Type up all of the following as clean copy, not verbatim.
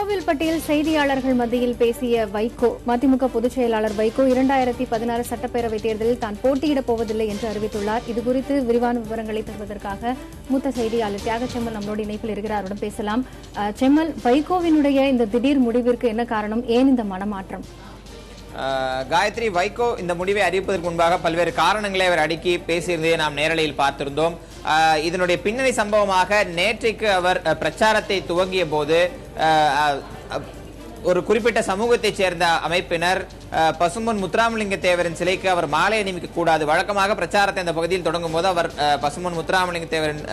கோவில்பட்டியில் செய்தியாளர்கள் மத்தியில் பேசிய வைகோ, மதிமுக பொதுச் செயலாளர் வைகோ 2016 சட்டப்பேரவைத் தேர்தலில் தான் போட்டியிடப் போவதில்லை என்று அறிவித்துள்ளார். இதுகுறித்து விரிவான விவரங்களை தருவதற்காக மூத்த செய்தியாளர் தியாக செம்மல் நம்மளோட இணைப்பில் இருக்கிறார். அவரிடம் பேசலாம். செம்மல், வைகோவினுடைய இந்த திடீர் முடிவிற்கு என்ன காரணம்? ஏன் இந்த மனமாற்றம்? காயத்ரி, வைகோ இந்த முடிவை அறிவிப்பதற்கு முன்பாக பல்வேறு காரணங்களை அவர் அடுக்கி பேசியிருந்ததை நாம் நேரலையில் பார்த்திருந்தோம். இதனுடைய பின்னணி சம்பவமாக நேற்றைக்கு அவர் பிரச்சாரத்தை துவங்கிய போது ஒரு குறிப்பிட்ட சமூகத்தைச் சேர்ந்த அமைப்பினர் பசும்பொன் முத்துராமலிங்க தேவரின் சிலைக்கு அவர் மாலை அணிவிக்க கூடாது. வழக்கமாக பிரச்சாரத்தை இந்த பகுதியில் தொடங்கும் போது அவர் பசும்பொன் முத்துராமலிங்க தேவரின்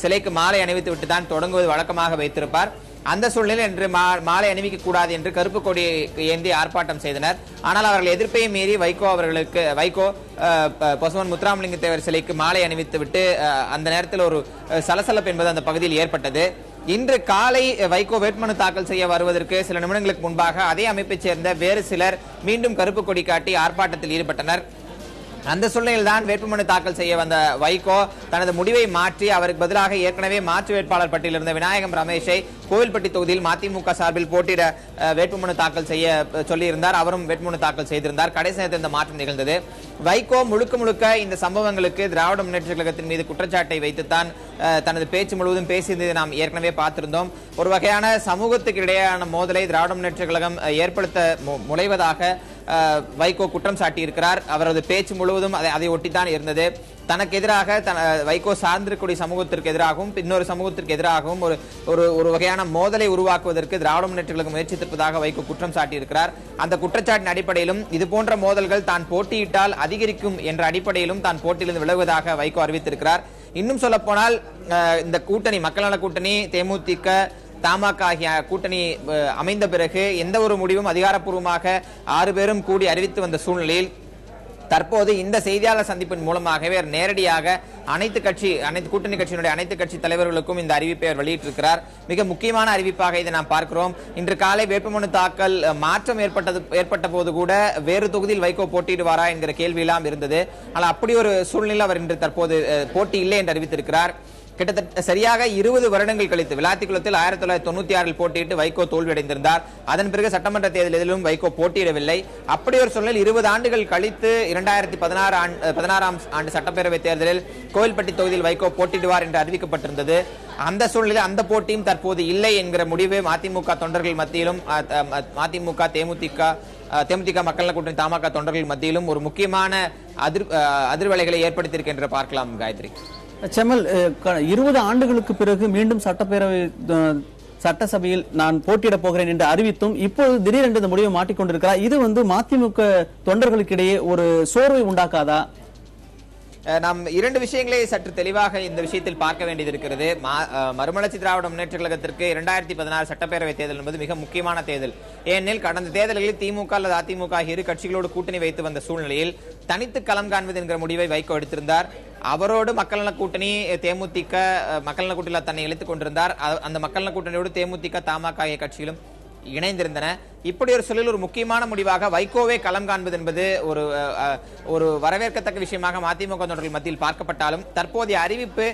சிலைக்கு மாலை அணிவித்து விட்டு தான் தொடங்குவது வழக்கமாக வைத்திருப்பார். அந்த சூழ்நிலையில் இன்று மாலை அணிவிக்க கூடாது என்று கருப்பு கொடி ஏந்தி ஆர்ப்பாட்டம் செய்தனர். ஆனால் அவர்கள் எதிர்ப்பை மீறி வைகோ பசுமன் முத்துராமலிங்க தேவர் சிலைக்கு மாலை அணிவித்து விட்டு அந்த நேரத்தில் ஒரு சலசலப்பு என்பது அந்த பகுதியில் ஏற்பட்டது. இன்று காலை வைகோ வேட்புமனு தாக்கல் செய்ய வருவதற்கு சில நிமிடங்களுக்கு முன்பாக அதே அமைப்பைச் சேர்ந்த வேறு சிலர் மீண்டும் கருப்பு கொடி காட்டி ஆர்ப்பாட்டத்தில் ஈடுபட்டனர். அந்த சூழ்நிலையில் தான் வேட்புமனு தாக்கல் செய்ய வந்த வைகோ தனது முடிவை மாற்றி அவருக்கு பதிலாக ஏற்கனவே மாற்று வேட்பாளர் பட்டியலில் இருந்த விநாயகம் ரமேஷை கோவில்பட்டி தொகுதியில் மதிமுக சார்பில் போட்டியிட வேட்புமனு தாக்கல் செய்ய சொல்லியிருந்தார். அவரும் வேட்புமனு தாக்கல் செய்திருந்தார். கடைசி நேரத்தில் இந்த மாற்றம் நிகழ்ந்தது. வைகோ முழுக்க இந்த சம்பவங்களுக்கு திராவிட முன்னேற்ற கழகத்தின் மீது குற்றச்சாட்டை வைத்துத்தான் தனது பேச்சு முழுவதும் பேசியதை நாம் ஏற்கனவே பார்த்திருந்தோம். ஒரு வகையான சமூகத்துக்கு இடையேயான மோதலை திராவிட முன்னேற்ற கழகம் ஏற்படுத்த முனைவதாக வைகோ குற்றம் சாட்டியிருக்கிறார். அவரது பேச்சு முழுவதும் அதை ஒட்டித்தான் இருந்தது. தனக்கு எதிராக வைகோ சார்ந்திருக்கக்கூடிய சமூகத்திற்கு எதிராகவும் இன்னொரு சமூகத்திற்கு எதிராகவும் ஒரு வகையான மோதலை உருவாக்குவதற்கு திராவிட முன்னேற்ற கழகம் முயற்சித்திருப்பதாக வைகோ குற்றம் சாட்டியிருக்கிறார். அந்த குற்றச்சாட்டின் அடிப்படையிலும் இது போன்ற மோதல்கள் தான் போட்டியிட்டால் அதிகரிக்கும் என்ற அடிப்படையிலும் தான் போட்டியிலிருந்து விலகுவதாக வைகோ அறிவித்திருக்கிறார். இன்னும் சொல்ல போனால் இந்த கூட்டணி, மக்கள் நல கூட்டணி, தேமுதிக, தமாக ஆகிய கூட்டணி அமைந்த பிறகு எந்த ஒரு முடிவும் அதிகாரப்பூர்வமாக 6 பேரும் கூடி அறிவித்து வந்த சூழ்நிலையில் தற்போது இந்த செய்தியாளர் சந்திப்பின் மூலமாகவே நேரடியாக அனைத்து கூட்டணி கட்சியினுடைய அனைத்து கட்சி தலைவர்களுக்கும் இந்த அறிவிப்பை அவர் வெளியிட்டிருக்கிறார். மிக முக்கியமான அறிவிப்பாக இதை நாம் பார்க்கிறோம். இன்று காலை வேட்புமனு தாக்கல் மாற்றம் ஏற்பட்ட போது கூட வேறு தொகுதியில் வைகோ போட்டியிடுவாரா என்கிற கேள்வியெல்லாம் இருந்தது. ஆனால் அப்படி ஒரு சூழ்நிலை அவர் இன்று தற்போது போட்டி இல்லை என்று அறிவித்திருக்கிறார். கிட்டத்தட்ட சரியாக 20 வருடங்கள் கழித்து விளாத்திக்குளத்தில் 1996 போட்டியிட்டு வைகோ தோல்வியடைந்திருந்தார். அதன் பிறகு சட்டமன்ற தேர்தல் எதிலும் வைகோ போட்டியிடவில்லை. அப்படி ஒரு சூழலில் 20 ஆண்டுகள் கழித்து 2016 ஆண்டு சட்டப்பேரவை தேர்தலில் கோவில்பட்டி தொகுதியில் வைகோ போட்டியிடுவார் என்று அறிவிக்கப்பட்டிருந்தது. அந்த சூழ்நிலையில் அந்த போட்டியும் தற்போது இல்லை என்கிற முடிவு மதிமுக தொண்டர்கள் மத்தியிலும், மதிமுக தேமுதிக மக்கள் நல கூட்டணி தமாக தொண்டர்கள் மத்தியிலும் ஒரு முக்கியமான அதிர்வலைகளை ஏற்படுத்தியிருக்கின்ற பார்க்கலாம். காயத்ரி, செம்மல், 20 ஆண்டுகளுக்கு பிறகு மீண்டும் சட்டசபையில் நான் போட்டியிட போகிறேன் என்று அறிவித்தும் இப்போது திடீரென்று இந்த முடிவை மாற்றிக்கொண்டிருக்கிறார். இது மதிமுக தொண்டர்களுக்கு இடையே ஒரு சோர்வை உண்டாக்காதா? நாம் 2 விஷயங்களை சற்று தெளிவாக இந்த விஷயத்தில் பார்க்க வேண்டியது இருக்கிறது. மறுமலர்ச்சி திராவிட முன்னேற்ற கழகத்திற்கு 2016 சட்டப்பேரவை தேர்தல் என்பது மிக முக்கியமான தேர்தல். ஏனெனில் கடந்த தேர்தல்களில் திமுக அல்லது அதிமுக ஆகிய இரு கட்சிகளோடு கூட்டணி வைத்து வந்த சூழ்நிலையில் தனித்து களம் காண்பது என்கிற முடிவை வைகோ எடுத்திருந்தார். அவரோடு மக்கள் நல கூட்டணி, தேமுதிக மக்கள் நல கூட்டணியில் தன்னை இழுத்துக் கொண்டிருந்தார். அந்த மக்கள் நல கூட்டணியோடு தேமுதிக, தமாக ஆகிய கட்சிகளும் இணைந்திருந்தன. இப்படி ஒரு சூழலில் ஒரு முக்கியமான முடிவாக வைகோவே களம் காண்பது என்பது ஒரு வரவேற்கத்தக்க விஷயமாக மதிமுக தொண்டர்கள் மத்தியில் பார்க்கப்பட்டாலும் தற்போதைய அறிவிப்பு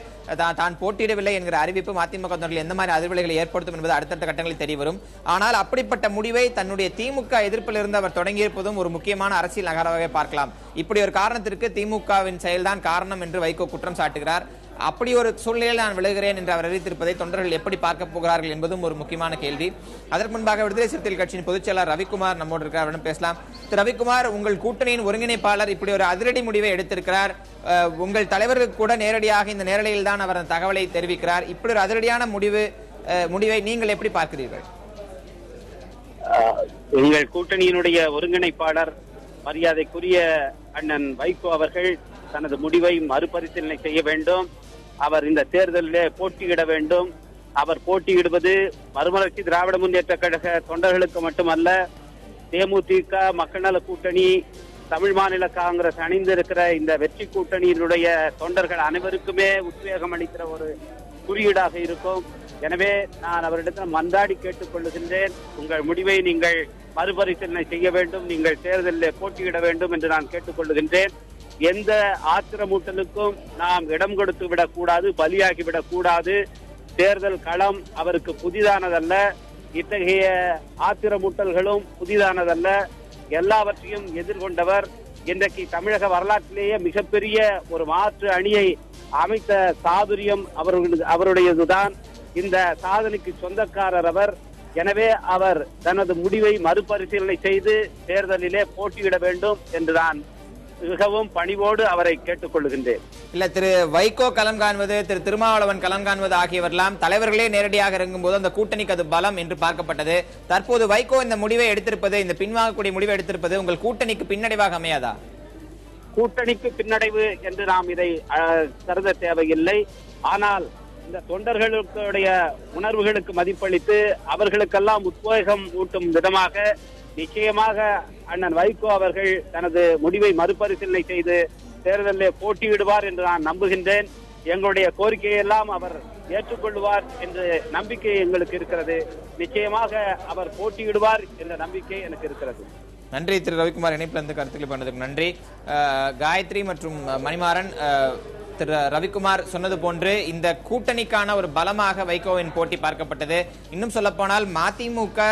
தான் போட்டியிடவில்லை என்கிற அறிவிப்பு மதிமுக தொண்டர்கள் எந்த மாதிரி அதிர்வலைகளை ஏற்படுத்தும் என்பது அடுத்தடுத்த கட்டங்களில் தெரியவரும். ஆனால் அப்படிப்பட்ட முடிவை தன்னுடைய திமுக எதிர்ப்பில் இருந்து அவர் தொடங்கியிருப்பதும் ஒரு முக்கியமான அரசியல் நகராக பார்க்கலாம். இப்படி ஒரு காரணத்திற்கு திமுகவின் செயல்தான் காரணம் என்று வைகோ குற்றம் சாட்டுகிறார். அப்படி ஒரு சூழ்நிலையில் நான் விலகுகிறேன் என்று அவர் அறிவித்திருப்பதை தொண்டர்கள் எப்படி பார்க்க போகிறார்கள் என்பதும் ஒரு முக்கியமான கேள்வி. அதற்கு முன்பாக விடுதலை சிறுத்தைகள் கட்சியின் பொதுச் செயலாளர் ரவிக்குமார் நம்மோடு இருக்கிறார். அவரிடம் பேசலாம். திரு ரவிக்குமார், உங்கள் கூட்டணியின் ஒருங்கிணைப்பாளர் இப்படி ஒரு அதிரடி முடிவை எடுத்திருக்கிறார். உங்கள் தலைவருக்கு கூட நேரடியாக இந்த நேரலையில் தான் அவர் அந்த தகவலை தெரிவிக்கிறார். இப்படி ஒரு அதிரடியான முடிவை நீங்கள் எப்படி பார்க்கிறீர்கள்? எங்கள் கூட்டணியினுடைய ஒருங்கிணைப்பாளர் மரியாதைக்குரிய அண்ணன் வைகோ அவர்கள் தனது முடிவை மறுபரிசீலனை செய்ய வேண்டும். அவர் இந்த தேர்தலிலே போட்டியிட வேண்டும். அவர் போட்டியிடுவது மறுமலர்ச்சி திராவிட முன்னேற்ற கழக தொண்டர்களுக்கு மட்டுமல்ல, தேமுதிக, மக்கள் நல கூட்டணி, தமிழ் மாநில காங்கிரஸ் அணிந்திருக்கிற இந்த வெற்றி கூட்டணியினுடைய தொண்டர்கள் அனைவருக்குமே உத்வேகம் அளிக்கிற ஒரு குறியீடாக இருக்கும். எனவே நான் அவரிடத்தில் மன்றாடி கேட்டுக் கொள்ளுகின்றேன், உங்கள் முடிவை நீங்கள் மறுபரிசீலனை செய்ய வேண்டும், நீங்கள் தேர்தலில் போட்டியிட வேண்டும் என்று நான் கேட்டுக்கொள்ளுகின்றேன். எந்த ஆத்திரமூட்டலுக்கும் நாம் இடம் கொடுத்து விடக்கூடாது, பலியாகிவிடக் கூடாது. தேர்தல் களம் அவருக்கு புதிதானதல்ல. இத்தகைய ஆத்திரமூட்டல்களும் புதிதானதல்ல. எல்லாவற்றையும் எதிர்கொண்டவர். இன்றைக்கு தமிழக வரலாற்றிலேயே மிகப்பெரிய ஒரு மாற்று அணியை அமைத்த சாதுரியம் அவருடையதுதான். இந்த சாதனைக்கு சொந்தக்காரர் அவர். எனவே அவர் தனது முடிவை மறுபரிசீலனை செய்து தேர்தலிலே போட்டியிட வேண்டும் என்று நான் மிகவும் பணிவோடு அவரை கேட்டுக் கொள்கின்றேன். இல்ல, திரு வைகோ களம் காண்பது, திரு திருமாவளவன் களம் காண்பது ஆகியவரெல்லாம் தலைவர்களே நேரடியாக இறங்கும் போது அந்த கூட்டணிக்கு அது பலம் என்று பார்க்கப்பட்டது. தற்போது வைகோ இந்த முடிவை எடுத்திருப்பது, இந்த பின்வாங்கக்கூடிய முடிவை எடுத்திருப்பது உங்கள் கூட்டணிக்கு பின்னடைவாக அமையாதா? கூட்டணிக்கு பின்னடைவு என்று நாம் இதை கருத தேவையில்லை. ஆனால் இந்த தொண்டர்களுடைய உணர்வுகளுக்கு மதிப்பளித்து அவர்களுக்கெல்லாம் உத்வேகம் ஊட்டும் விதமாக நிச்சயமாக அண்ணன் வைகோ அவர்கள் தனது முடிவை மறுபரிசீலனை செய்து தேர்தலில் போட்டியிடுவார் என்று நான் நம்புகின்றேன். எங்களுடைய கோரிக்கையெல்லாம் அவர் ஏற்றுக்கொள்வார் என்ற நம்பிக்கை எங்களுக்கு இருக்கிறது. நிச்சயமாக அவர் போட்டியிடுவார் என்ற நம்பிக்கை எனக்கு இருக்கிறது. நன்றி திரு ரவிக்குமார், இணைப்பில் இருந்து கருத்துக்களை பண்ணதுக்கு நன்றி. காயத்ரி மற்றும் மணிமாறன், திரு ரவிக்குமார் சொன்னது போன்று இந்த கூட்டணிக்கான ஒரு பலமாக வைகோவின் போட்டி பார்க்கப்பட்டது. இன்னும் சொல்ல போனால் மதிமுக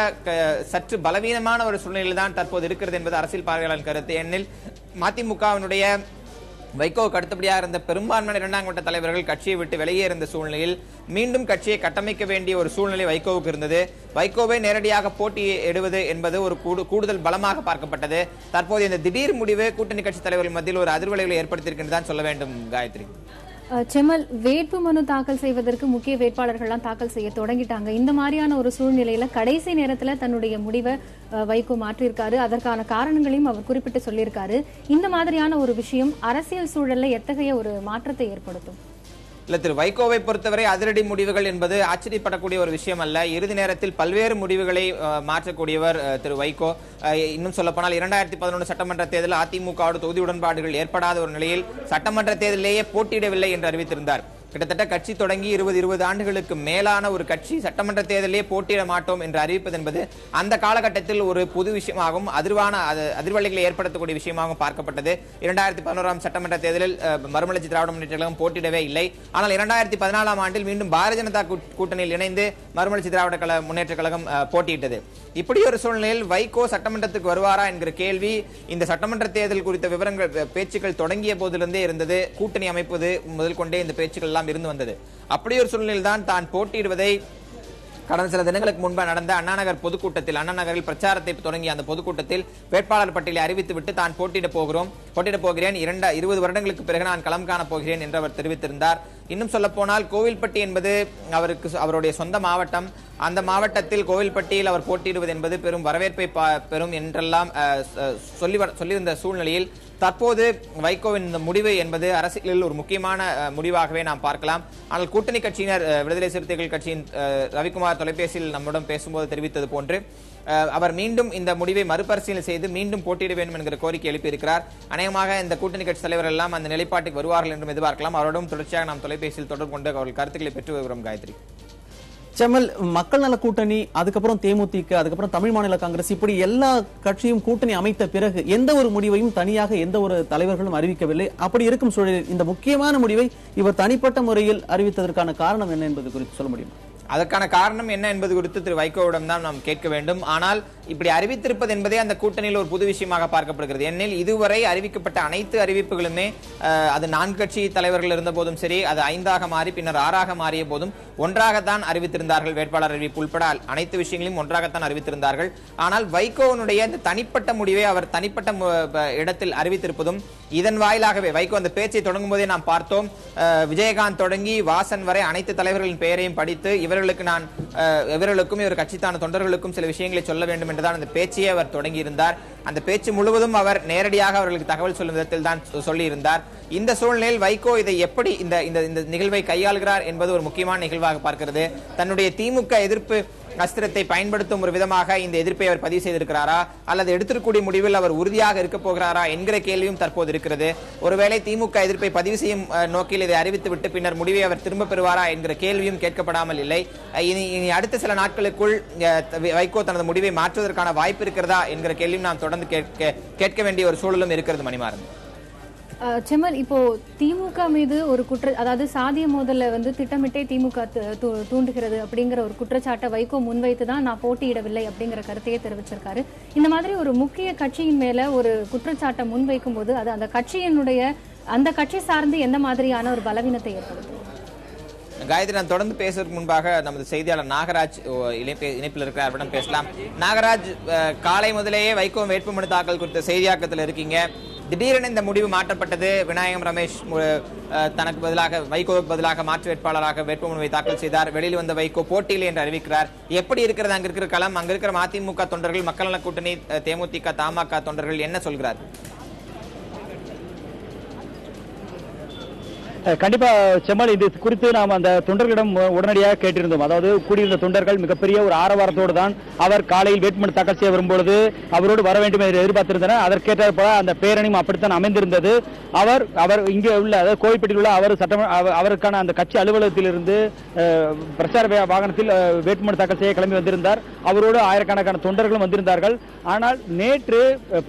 சற்று பலவீனமான ஒரு சூழ்நிலையில் தான் தற்போது இருக்கிறது என்பது அரசியல் பார்வையாளர் கருத்து. ஏனெனில் மதிமுகவினுடைய வைகோவுக்கு அடுத்தபடியாக இருந்த பெரும்பான்மையான இரண்டாம் கட்ட தலைவர்கள் கட்சியை விட்டு வெளியே இருந்த சூழ்நிலையில் மீண்டும் கட்சியை கட்டமைக்க வேண்டிய ஒரு சூழ்நிலை வைகோவுக்கு இருந்தது. வைகோவை நேரடியாக போட்டியிடுவது என்பது ஒரு கூடுதல் பலமாக பார்க்கப்பட்டது. தற்போது இந்த திடீர் முடிவு கூட்டணி கட்சி தலைவர்கள் மத்தியில் ஒரு அதிர்வலைகளை ஏற்படுத்தியிருக்கின்றது தான் சொல்ல வேண்டும். காயத்ரி, செம்மல், வேட்பு மனு தாக்கல் செய்வதற்கு முக்கிய வேட்பாளர்கள்லாம் தாக்கல் செய்ய தொடங்கிட்டாங்க. இந்த மாதிரியான ஒரு சூழ்நிலையில கடைசி நேரத்துல தன்னுடைய முடிவை வைகோ மாற்றியிருக்காரு. அதற்கான காரணங்களையும் அவர் குறிப்பிட்டு சொல்லியிருக்காரு. இந்த மாதிரியான ஒரு விஷயம் அரசியல் சூழல்ல எத்தகைய ஒரு மாற்றத்தை ஏற்படுத்தும்? இல்ல, திரு வைகோவை பொறுத்தவரை அதிரடி முடிவுகள் என்பது ஆச்சரியப்படக்கூடிய ஒரு விஷயம் அல்ல. இறுதி நேரத்தில் பல்வேறு முடிவுகளை மாற்றக்கூடியவர் திரு வைகோ. இன்னும் சொல்ல போனால் 2011 சட்டமன்ற தேர்தலில் அதிமுகவோடு தொகுதி உடன்பாடுகள் ஏற்படாத ஒரு நிலையில் சட்டமன்ற தேர்தலிலேயே போட்டியிடவில்லை என்று அறிவித்திருந்தார். கிட்டத்தட்ட கட்சி தொடங்கி 20 ஆண்டுகளுக்கு மேலான ஒரு கட்சி சட்டமன்ற தேர்தலே போட்டியிட மாட்டோம் என்று அறிவிப்பது என்பது அந்த காலகட்டத்தில் ஒரு புது விஷயமாகவும் அதிர்வலைகளை ஏற்படுத்தக்கூடிய விஷயமாகவும் பார்க்கப்பட்டது. 2011 சட்டமன்ற தேர்தலில் மறுமலர்ச்சி திராவிட முன்னேற்ற கழகம் போட்டியிடவே இல்லை. ஆனால் 2014 ஆண்டில் மீண்டும் பாரதிய ஜனதா கூட்டணியில் இணைந்து மறுமலர்ச்சி திராவிட முன்னேற்ற கழகம் போட்டியிட்டது. இப்படி ஒரு சூழ்நிலையில் வைகோ சட்டமன்றத்துக்கு வருவாரா என்கிற கேள்வி இந்த சட்டமன்ற தேர்தல் குறித்த விவரங்கள் பேச்சுக்கள் தொடங்கிய போதிலிருந்தே இருந்தது. கூட்டணி அமைப்பது முதல் கொண்டே இந்த பேச்சுக்கள் இருந்து வந்தது. அப்படி ஒரு சூழ்நிலையில் தான் போட்டியிடுவதை கடந்த சில தினங்களுக்கு முன்பு நடந்த அண்ணா நகர் பொதுக்கூட்டத்தில், அண்ணா நகரில் பிரச்சாரத்தை தொடங்கிய அந்த பொதுக்கூட்டத்தில் வேட்பாளர் பட்டியலை அறிவித்துவிட்டு தான் போட்டியிட போகிறேன், 20 வருடங்களுக்கு பிறகு நான் களம் காண போகிறேன் என்று அவர் தெரிவித்திருந்தார். இன்னும் சொல்ல போனால் கோவில்பட்டி என்பது அவருடைய சொந்த மாவட்டம். அந்த மாவட்டத்தில் கோவில்பட்டியில் அவர் போட்டியிடுவது என்பது பெரும் வரவேற்பை பெறும் என்றெல்லாம் சொல்லியிருந்த சூழ்நிலையில் தற்போது வைகோவின் இந்த முடிவு என்பது அரசியலில் ஒரு முக்கியமான முடிவாகவே நாம் பார்க்கலாம். ஆனால் கூட்டணி கட்சியினர், விடுதலை சிறுத்தைகள் கட்சியின் ரவிக்குமார் தொலைபேசியில் நம்முடன் பேசும்போது தெரிவித்தது போன்று அவர் மீண்டும் இந்த முடிவை மறுபரிசீலனை செய்து மீண்டும் போட்டியிட வேண்டும் என்கிற கோரிக்கை எழுப்பியிருக்கிறார். அநேகமாக இந்த கூட்டணி கட்சி தலைவர்கள் எல்லாம் அந்த நிலைப்பாட்டுக்கு வருவார்கள் என்றும் எதிர்பார்க்கலாம். அவரோடும் தொடர்ச்சியாக நாம் தொலைபேசியில் தொடர்பு கொண்டு அவர்கள் கருத்துக்களை பெற்று வருகிறோம். காயத்ரி, செம்மல், மக்கள் நல கூட்டணி, அதுக்கப்புறம் தேமுதிக, அதுக்கப்புறம் தமிழ் மாநில காங்கிரஸ், இப்படி எல்லா கட்சியும் கூட்டணி அமைத்த பிறகு எந்த ஒரு முடிவையும் தனியாக எந்த ஒரு தலைவர்களும் அறிவிக்கவில்லை. அப்படி இருக்கும் சூழலில் இந்த முக்கியமான முடிவை இவர் தனிப்பட்ட முறையில் அறிவித்ததற்கான காரணம் என்ன என்பது குறித்து சொல்ல முடியுமா? அதற்கான காரணம் என்ன என்பது குறித்து திரு வைகோவிடம் தான் நாம் கேட்க வேண்டும். ஆனால் இப்படி அறிவித்திருப்பது என்பதே அந்த கூட்டணியில் ஒரு புது விஷயமாக பார்க்கப்படுகிறது. ஏனெனில் இதுவரை அறிவிக்கப்பட்ட அனைத்து அறிவிப்புகளுமே அது 4 கட்சி தலைவர்கள் இருந்த போதும் சரி, அது 5ஆக மாறி பின்னர் 6ஆக மாறிய போதும் ஒன்றாகத்தான் அறிவித்திருந்தார்கள். வேட்பாளர் அறிவிப்பு உட்பட அனைத்து விஷயங்களையும் ஒன்றாகத்தான் அறிவித்திருந்தார்கள். ஆனால் வைகோவினுடைய இந்த தனிப்பட்ட முடிவை அவர் தனிப்பட்ட இடத்தில் அறிவித்திருப்பதும் இதன் வாயிலாகவே வைகோ அந்த பேச்சை தொடங்கும் போதே நாம் பார்த்தோம். விஜயகாந்த் தொடங்கி வாசன் வரை அனைத்து தலைவர்களின் பெயரையும் படித்து இவர்களுக்கும் இவர் கட்சித்தான தொண்டர்களுக்கும் சில விஷயங்களை சொல்ல வேண்டும் என்றுதான் அந்த பேச்சையே அவர் தொடங்கி இருந்தார். அந்த பேச்சு முழுவதும் அவர் நேரடியாக அவர்களுக்கு தகவல் சொல்லும் விதத்தில் தான் சொல்லியிருந்தார். இந்த சூழ்நிலையில் வைகோ இதை எப்படி இந்த நிகழ்வை கையாளுகிறார் என்பது ஒரு முக்கியமான நிகழ்வாக பார்க்கிறது. தன்னுடைய திமுக எதிர்ப்பு அஸ்திரத்தை பயன்படுத்தும் ஒரு விதமாக இந்த எதிர்ப்பை அவர் பதிவு செய்திருக்கிறாரா, அல்லது எடுத்திருக்கக்கூடிய முடிவில் அவர் உறுதியாக இருக்க போகிறாரா என்கிற கேள்வியும் தற்போது இருக்கிறது. ஒருவேளை திமுக எதிர்ப்பை பதிவு செய்யும் நோக்கில் இதை அறிவித்துவிட்டு பின்னர் முடிவை அவர் திரும்ப பெறுவாரா என்கிற கேள்வியும் கேட்கப்படாமல் இல்லை. இனி அடுத்த சில நாட்களுக்குள் வைகோ தனது முடிவை மாற்றுவதற்கான வாய்ப்பு இருக்கிறதா என்கிற கேள்வியும் நாம் தொடர்ந்து கேட்க வேண்டிய ஒரு சூழலும் இருக்கிறது. மணிமாறன், செம்மல், இப்போ திமுக மீது ஒரு அதாவது சாதிய மோதலை திட்டமிட்டே திமுக தூண்டுகிறது அப்படிங்கிற ஒரு குற்றச்சாட்டை வைகோ முன்வைத்து தான் நான் போட்டியிடவில்லை அப்படிங்கிற கருத்தையே தெரிவிச்சிருக்காரு. இந்த மாதிரி ஒரு முக்கிய கட்சியின் மேல ஒரு குற்றச்சாட்டை முன்வைக்கும் போது அது அந்த கட்சி சார்ந்து எந்த மாதிரியான ஒரு பலவீனத்தை ஏற்படுத்தும்? காயத்ரி, நான் தொடர்ந்து பேசுவதற்கு முன்பாக நமது செய்தியாளர் நாகராஜ் இணைப்பில் இருக்கிற அவரிடம் பேசலாம். நாகராஜ், காலை முதலேயே வைகோ வேட்புமனு தாக்கல் குறித்த செய்தியாக்கத்தில் இருக்கீங்க. திடீரென இந்த முடிவு மாற்றப்பட்டது. விநாயகம் ரமேஷ் தனக்கு பதிலாக வைகோவுக்கு பதிலாக மாற்று வேட்பாளராக வேட்புமனுவை தாக்கல் செய்தார். வெளியில் வந்த வைகோ போட்டியில் என்று அறிவிக்கிறார். எப்படி இருக்கிறது அங்க இருக்கிற களம்? அங்க இருக்கிற மதிமுக தொண்டர்கள், மக்கள் நல கூட்டணி, தேமுதிக, தமாக தொண்டர்கள் என்ன சொல்கிறார்? கண்டிப்பா செம்மல், இது குறித்து நாம் அந்த தொண்டர்களிடம் உடனடியாக கேட்டிருந்தோம். அதாவது கூடியிருந்த தொண்டர்கள் மிகப்பெரிய ஒரு ஆரவாரத்தோடு தான் அவர் காலையில் வேட்புமனு தாக்கல் செய்ய வரும்பொழுது அவரோடு வர வேண்டும் என்று எதிர்பார்த்திருந்தனர். அதற்கேற்ற போல அந்த பேரணியும் அப்படித்தான் அமைந்திருந்தது. அவர் இங்கே உள்ள, அதாவது கோவில்பட்டியில் உள்ள அவருக்கான அந்த கட்சி அலுவலகத்திலிருந்து பிரச்சார வாகனத்தில் வேட்புமனு தாக்கல் செய்ய கிளம்பி வந்திருந்தார். அவரோடு ஆயிரக்கணக்கான தொண்டர்களும் வந்திருந்தார்கள். ஆனால் நேற்று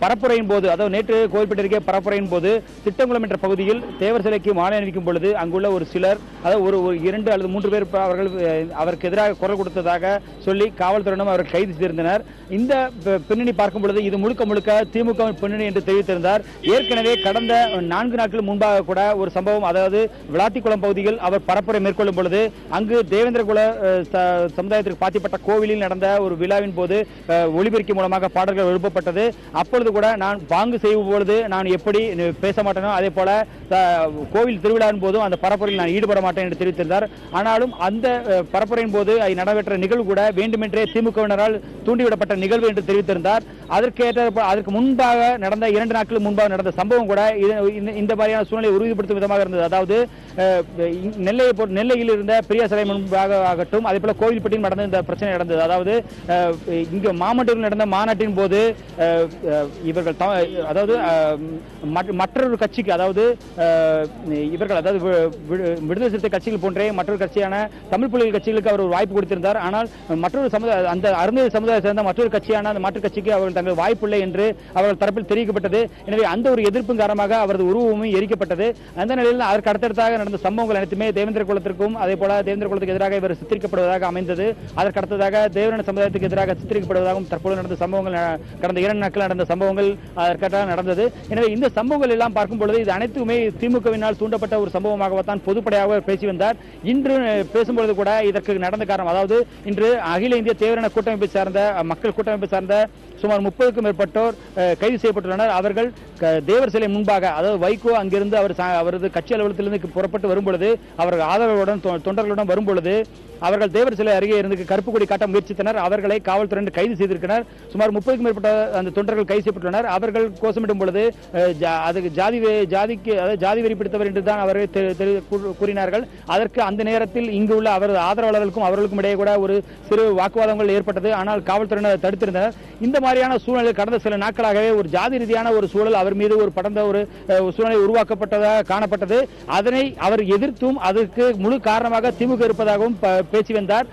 பரப்புரையின் போது, அதாவது நேற்று கோவில்பட்டி அருகே பரப்புரையின் போது திட்டங்குளம் என்ற பகுதியில் தேவர் சிலைக்கு மாலை அணிவிக்கும் பொழுது அங்குள்ள ஒரு சிலர், அதாவது ஒரு 2 அல்லது 3 பேர் அவருக்கு எதிராக குரல் கொடுத்ததாக சொல்லி காவல்துறையினர் அவர்கள் கைது செய்திருந்தனர். இந்த பின்னணி பார்க்கும் பொழுது இது முழுக்க திமுக பின்னணி என்று தெரிவித்திருந்தார். ஏற்கனவே கடந்த 4 நாட்கள் முன்பாக கூட ஒரு சம்பவம், அதாவது விளாத்திக்குளம் பகுதியில் அவர் பரப்புரை மேற்கொள்ளும் பொழுது அங்கு தேவேந்திரகுல சமுதாயத்திற்கு பாத்திப்பட்ட கோவிலில் நடந்த ஒரு விழாவின் போது ஒலிபெருக்கி மூலமாக பாடல்கள் எழுப்பப்பட்டது. அப்பொழுது கூட நான் பாங்கு செய்யும் பொழுது நான் எப்படி பேச மாட்டேனோ அதே போல கோவில் திருவிழாவின் போதும் அந்த பரப்புரையில் நான் ஈடுபட மாட்டேன் என்று தெரிவித்திருந்தார். ஆனாலும் அந்த பரப்புரையின் போது நடைபெற்ற நிகழ்வு கூட வேண்டுமென்றே திமுகவினரால் தூண்டிவிடப்பட்ட நிகழ்வு என்று தெரிவித்திருந்தார். அதற்கு முன்பாக நடந்த 2 நாட்கள் முன்பாக நடந்த சம்பவம் கூட இந்த மாதிரியான சூழ்நிலை உறுதிப்படுத்தும் விதமாக இருந்தது. அதாவது நெல்லையில் இருந்த பெரிய சிலை முன்பாக ஆகட்டும், அதே போல கோவில்பட்டியில் நடந்த இந்த பிரச்சனை நடந்தது. அதாவது இங்கு மாமண்டூரில் நடந்த மாநாட்டின் போது இவர்கள், அதாவது மற்றொரு கட்சிக்கு, அதாவது இவர்கள், அதாவது விடுதலை சிறுத்தை கட்சிகள் போன்றே மற்றொரு கட்சியான தமிழ் புலிகள் கட்சிகளுக்கு அவர் ஒரு வாய்ப்பு கொடுத்திருந்தார். ஆனால் மற்றொரு சமுதாய, அந்த அருந்ததி சமுதாயத்தை சேர்ந்த மற்றொரு கட்சியான அந்த மாற்றுக் கட்சிக்கு அவர்கள் தங்கள் வாய்ப்பில்லை என்று அவர்கள் தரப்பில் தெரிவிக்கப்பட்டது. எனவே அந்த ஒரு எதிர்ப்பின் காரணமாக அவரது உருவமும் எரிக்கப்பட்டது. அந்த நிலையில் அதற்கு அடுத்தடுத்தாக நடந்த சம்பவங்கள் அனைத்துமே தேவேந்திர குலத்திற்கும் அதே போல தேவேந்திர குலத்துக்கு எதிராக இவர் சித்தரிக்கப்படுவதாக அமைந்தது. அதற்கு அடுத்ததாக தேவரண சமுதாயத்துக்கு எதிராக சித்தரிக்கப்படுவதாகவும் தற்போது நடந்த சம்பவங்கள், கடந்த 2 நாட்கள் நடந்த சம்பவங்கள் அதற்காக நடந்தது. எனவே இந்த சம்பவங்கள் எல்லாம் பார்க்கும் பொழுது இது அனைத்துமே திமுகவினால் தூண்டப்பட்ட ஒரு சம்பவமாகத்தான் பொதுப்படையாக பேசி வந்தார். இன்று பேசும்பொழுது கூட இதற்கு நடந்த காரணம், அதாவது இன்று அகில இந்திய தேவரண கூட்டமைப்பை சார்ந்த மக்கள் கூட்டமைப்பை சார்ந்த சுமார் 30க்கும் மேற்பட்டோர் கைது செய்யப்பட்டுள்ளனர். அவர்கள் தேவர் சிலை முன்பாக, அதாவது வைகோ அங்கிருந்து அவரது கட்சி அலுவலகத்திலிருந்து புறப்பட்டு வரும்பொழுது அவர்கள் ஆதரவுடன் தொண்டர்களுடன் வரும்பொழுது அவர்கள் தேவர் சிலை அருகே இருந்து கருப்பு கொடி காட்ட முயற்சித்தனர். அவர்களை காவல்துறையினர் கைது செய்திருக்கிறார். சுமார் 30க்கும் மேற்பட்ட அந்த தொண்டர்கள் கைது செய்யப்பட்டுள்ளனர். அவர்கள் கோஷமிடும் பொழுது அதுக்கு ஜாதி வெறி பிடித்தவர் என்று தான் அவர்கள் கூறினார்கள். அதற்கு அந்த நேரத்தில் இங்கு உள்ள அவரது ஆதரவாளர்களுக்கும் அவர்களுக்கும் இடையே கூட ஒரு சிறு வாக்குவாதங்கள் ஏற்பட்டது. ஆனால் காவல்துறையினர் தடுத்திருந்தனர். இந்த மாதிரியான சூழ்நிலை கடந்த சில நாட்களாகவே ஒரு ஜாதி ரீதியான ஒரு சூழல் அவர் மீது ஒரு படர்ந்த ஒரு சூழ்நிலை உருவாக்கப்பட்டதாக காணப்பட்டது. அதனை அவர் எதிர்த்தும் அதற்கு முழு காரணமாக திமுக இருப்பதாகவும் பேசி வந்தார்.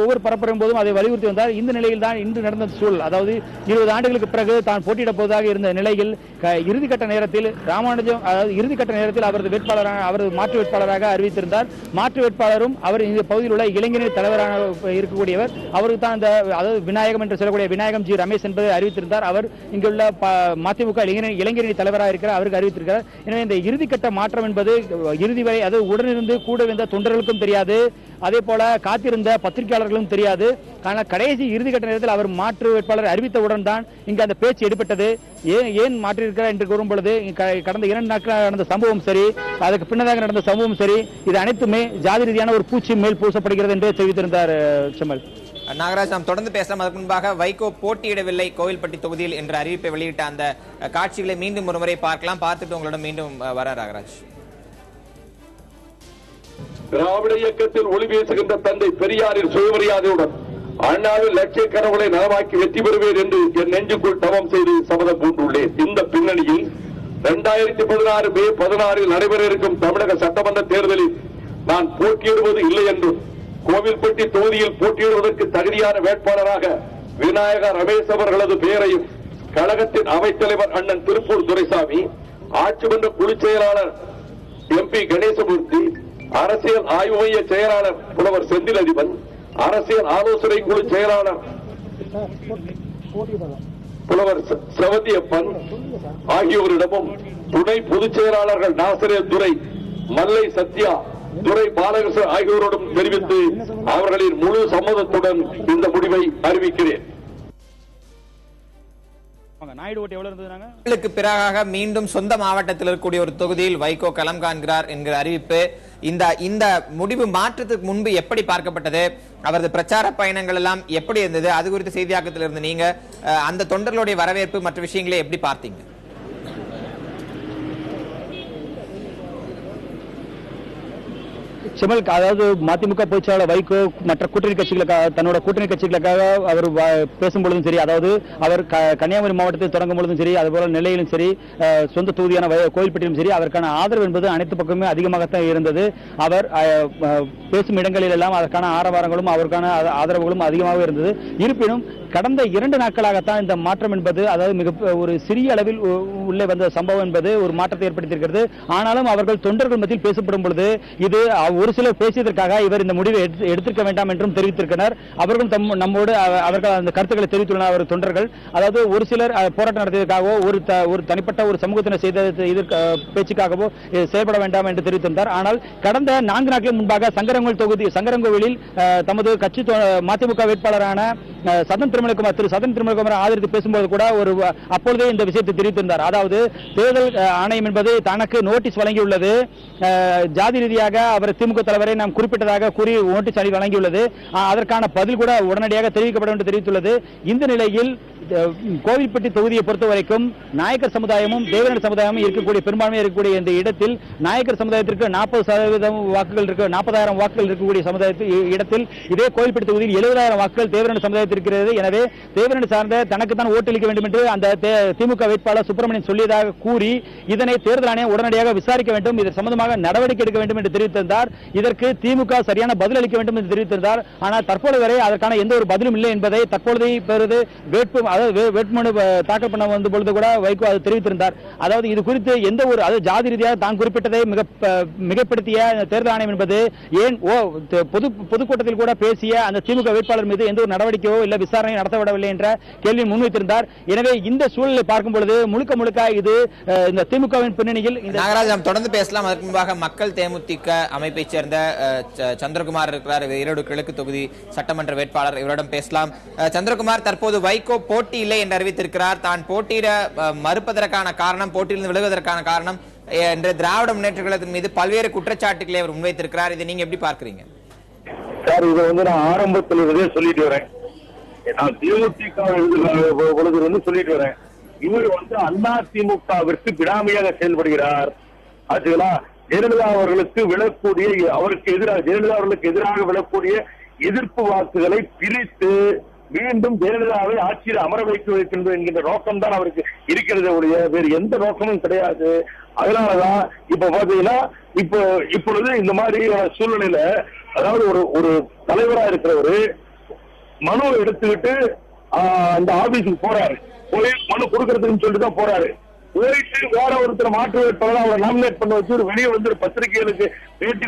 ஒவ்வொரு பரப்புரையும் போதும் அதை வலியுறுத்தி வந்தார். இந்த நிலையில் தான் இன்று நடந்த சூழல், அதாவது 20 ஆண்டுகளுக்கு பிறகு தான் போட்டியிடப் போவதாக இருந்த நிலையில் இறுதிக்கட்ட நேரத்தில் ராமானுஜம், அதாவது இறுதிக்கட்ட நேரத்தில் அவரது வேட்பாளரான அவரது மாற்று வேட்பாளராக அறிவித்திருந்தார். மாற்று வேட்பாளரும் அவர் இந்த பகுதியில் உள்ள இளைஞரின் தலைவராக இருக்கக்கூடியவர். அவருக்கு தான் இந்த, அதாவது விநாயகம் என்று சொல்லக்கூடிய விநாயகம் ஜி ரமேஷ் என்பதை அறிவித்திருந்தார். அவர் இங்குள்ள மதிமுக இளைஞரணி தலைவராக இருக்கிறார், அவருக்கு அறிவித்திருக்கிறார். எனவே இந்த இறுதிக்கட்ட மாற்றம் என்பது இறுதி வரை, அது உடனிருந்து கூட வந்த தொண்டர்களுக்கும் தெரியாது, அதே போல காத்திருந்த பத்திரிகையாளர்களும் தெரியாது. ஆனால் கடைசி இறுதிக்கட்ட நேரத்தில் அவர் மாற்று வேட்பாளர் அறிவித்தவுடன் தான் இங்கு அந்த பேச்சு எடுபட்டது. ஏன் மாற்றிருக்கிறார் என்று கூறும் பொழுது கடந்த 2 நாட்கள் நடந்த சம்பவம் சரி, அதுக்கு பின்னதாக நடந்த சம்பவம் சரி, இது அனைத்துமே ஜாதி ரீதியான ஒரு பூச்சி மேல் பூசப்படுகிறது என்று தெரிவித்திருந்தார். செம்மல். நாகராஜ், நாம் தொடர்ந்து பேசலாம். அதற்கு முன்பாக வைகோ போட்டியிடவில்லை கோவில்பட்டி தொகுதியில் என்ற அறிவிப்பை வெளியிட்ட அந்த காட்சிகளை மீண்டும் ஒரு முறை பார்க்கலாம். பார்த்துட்டு உங்களிடம் மீண்டும் வர நாகராஜ். திராவிட இயக்கத்தில் ஒளி பேசுகின்ற தந்தை பெரியாரின் சுயமரியாதையுடன் அண்ணாவின் லட்சிய கனவுகளை நலமாக்கி வெற்றி பெறுவேன் என்று என் நெஞ்சுக்குள் தவம் செய்து சபதம் பூண்டுள்ளேன். இந்த பின்னணியில் 2016 மே 16 நடைபெற இருக்கும் தமிழக சட்டமன்ற தேர்தலில் நான் போட்டியிடுவது இல்லை என்றும் கோவில்பட்டி தொகுதியில் போட்டியிடுவதற்கு தகுதியான வேட்பாளராக விநாயக ரமேஷ் அவர்களது பெயரையும் கழகத்தின் அவைத்தலைவர் அண்ணன் திருப்பூர் துரைசாமி, ஆட்சி மன்ற குழு செயலாளர் MP கணேசமூர்த்தி, அரசியல் ஆய்வு மைய செயலாளர் புலவர் செந்தில் அதிபன், அரசியல் ஆலோசனை குழு செயலாளர் புலவர் செவந்தியப்பன் ஆகியோரிடமும் துணை பொதுச் செயலாளர்கள் நாசரேல் துரை, மல்லை சத்யா, துரை பாலகிருஷ்ணன் ஆகியோரிடம் தெரிவித்து அவர்களின் முழு சம்மதத்துடன் இந்த முடிவை அறிவிக்கிறேன். பிறகாக மீண்டும் சொந்த மாவட்டத்தில் இருக்கக்கூடிய ஒரு தொகுதியில் வைகோ களம் காண்கிறார் என்கிற அறிவிப்பு. இந்த முடிவு மாற்றத்துக்கு முன்பு எப்படி பார்க்கப்பட்டது, அவரது பிரச்சார பயணங்கள் எல்லாம் எப்படி இருந்தது, அது குறித்த செய்தியாக்கத்தில் இருந்து நீங்க அந்த தொண்டர்களுடைய வரவேற்பு மற்ற விஷயங்களை எப்படி பார்த்தீங்க? செமல், அதாவது மதிமுக பொதுச்செயலாளர் வைகோ மற்ற கூட்டணி கட்சிகளுக்காக, தன்னோட கூட்டணி கட்சிகளுக்காக அவர் பேசும்பொழுதும் சரி, அதாவது அவர் கன்னியாகுமரி மாவட்டத்தில் தொடங்கும் பொழுதும் சரி, அதுபோல நெல்லையிலும் சரி, சொந்த தொகுதியான கோயில்பட்டியிலும் சரி, அதற்கான ஆதரவு என்பது அனைத்து பக்கமே அதிகமாகத்தான் இருந்தது. அவர் பேசும் இடங்களில் எல்லாம் அதற்கான ஆரவாரங்களும் அவருக்கான ஆதரவுகளும் அதிகமாக இருந்தது. இருப்பினும் கடந்த 2 நாட்களாகத்தான் இந்த மாற்றம் என்பது, அதாவது மிக ஒரு சிறிய அளவில் உள்ளே வந்த சம்பவம் என்பது ஒரு மாற்றத்தை ஏற்படுத்தியிருக்கிறது. ஆனாலும் அவர்கள் தொண்டர்கள் மத்தியில் பேசப்படும் பொழுது இது ஒரு சிலர் பேசியதற்காக இவர் இந்த முடிவை எடுத்திருக்க வேண்டாம் என்றும் தெரிவித்திருக்கிறார். அவர்களும் நம்மோடு அவர்கள் அந்த கருத்துக்களை தெரிவித்துள்ளனர். அவர் தொண்டர்கள், அதாவது ஒரு சிலர் போராட்டம் நடத்தியதற்காகவோ ஒரு தனிப்பட்ட ஒரு சமூகத்தினர் செய்த பேச்சுக்காகவோ செயல்பட வேண்டாம் என்று தெரிவித்திருந்தார். ஆனால் கடந்த 4 நாட்களுக்கு முன்பாக சங்கரங்கோவிலில் தமது கட்சி மதிமுக வேட்பாளரான திரு சதன் திருமலைக்குமார் ஆதரித்து பேசும்போது கூட அப்பொழுதே இந்த விஷயத்தை தெரிவித்திருந்தார். அதாவது தேர்தல் ஆணையம் என்பது தனக்கு நோட்டீஸ் வழங்கியுள்ளது, ஜாதி ரீதியாக அவர் திமுக தலைவரை நாம் குறிப்பிட்டதாக கூறி நோட்டீஸ் வழங்கியுள்ளது, அதற்கான பதில் கூட உடனடியாக தெரிவிக்கப்படும் என்று தெரிவித்துள்ளது. இந்த நிலையில் கோவில்பட்டி தொகுதியை பொறுத்தவரைக்கும் நாயக்கர் சமுதாயமும் தேவரன் சமுதாயமும் இருக்கக்கூடிய பெரும்பான்மை இருக்கக்கூடிய இந்த இடத்தில் நாயக்கர் சமுதாயத்திற்கு 40% வாக்குகள் இருக்கு, 40,000 வாக்குகள் இருக்கக்கூடிய இடத்தில் இதே கோவில்பட்டி தொகுதியில் 70,000 வாக்குகள் தேவரன் சமுதாயத்தில் இருக்கிறது. எனவே தேவரன் சார்ந்த தனக்கு தான் ஓட்டளிக்க வேண்டும் என்று அந்த திமுக வேட்பாளர் சுப்பிரமணியன் சொல்லியதாக கூறி இதனை தேர்தல் ஆணையம் உடனடியாக விசாரிக்க வேண்டும், இது சம்பந்தமாக நடவடிக்கை எடுக்க வேண்டும் என்று தெரிவித்திருந்தார். இதற்கு திமுக சரியான பதில் அளிக்க வேண்டும் என்று தெரிவித்திருந்தார். ஆனால் தற்போது வரை அதற்கான எந்த ஒரு பதிலும் இல்லை என்பதை தற்பொழுது வேட்புமனு தாக்கல் பண்ண வந்த பொழுது கூட வைகோ அது தெரிவித்திருந்தார். அதாவது இது குறித்து எந்த ஒரு ஜாதி ரீதியாக தான் குறிப்பிட்டதை மிகப்படுத்திய தேர்தல் ஆணையம் என்பது ஏன் பொதுக்கூட்டத்தில் கூட பேசிய அந்த திமுக வேட்பாளர் மீது எந்த ஒரு நடவடிக்கையோ இல்ல விசாரணை நடத்தப்படவில்லை என்ற கேள்வி முன்வைத்திருந்தார். எனவே இந்த சூழலை பார்க்கும் பொழுது முழுக்க இது இந்த திமுகவின் பின்னணியில் நாகராஜ் நாம் தொடர்ந்து பேசலாம். அதற்கு முன்பாக மக்கள் தேமுதிக அமைப்பை சேர்ந்த சந்திரகுமார் இருக்கிறார், ஈரோடு கிழக்கு தொகுதி சட்டமன்ற வேட்பாளர், இவரிடம் பேசலாம். சந்திரகுமார், தற்போது வைகோ போட்டி இல்லை என்று அறிவித்திருக்கிறார். தான் போட்டியிட மறுப்பதற்கான காரணம், போட்டியிலிருந்து விலகுவதற்கான காரணம் என்ற திராவிட முன்னேற்ற கழகத்தின் மீது பல்வேறு குற்றச்சாட்டுகளை அவர் முன்வைத்திருக்கிறார். இதை நீங்க எப்படி பார்க்கிறீங்க? சார், இதை நான் ஆரம்பத்திலிருந்தே சொல்லிட்டு வரேன். நான் திமுக பொழுது சொல்லிட்டு வரேன். இவர் அண்ணா திமுகவிற்கு பிடாமையாக செயல்படுகிறார். அதுங்களா ஜெயலலிதா அவர்களுக்கு விழக்கூடிய, அவருக்கு எதிராக ஜெயலலிதா அவர்களுக்கு எதிராக விழக்கூடிய எதிர்ப்பு வாக்குகளை பிரித்து மீண்டும் ஜெயலலிதாவை ஆட்சியில் அமர வைக்கின்ற என்கின்ற நோக்கம் தான் அவருக்கு இருக்கிறது ஒழிய வேறு எந்த நோக்கமும் கிடையாது. அதனாலதான் இப்ப பாத்தீங்கன்னா இப்பொழுது இந்த மாதிரி சூழ்நிலையில, அதாவது ஒரு தலைவரா இருக்கிறவரு மனு எடுத்துக்கிட்டு அந்த ஆபீஸுக்கு போறாரு, போய் மனு கொடுக்கறதுன்னு சொல்லிட்டு தான் போறாரு. போயிட்டு வேற ஒருத்தர் மாற்று வேட்பாளர் அவரை நாமினேட் பண்ண வச்சு வெளியே வந்து பத்திரிகைகளுக்கு பேட்டி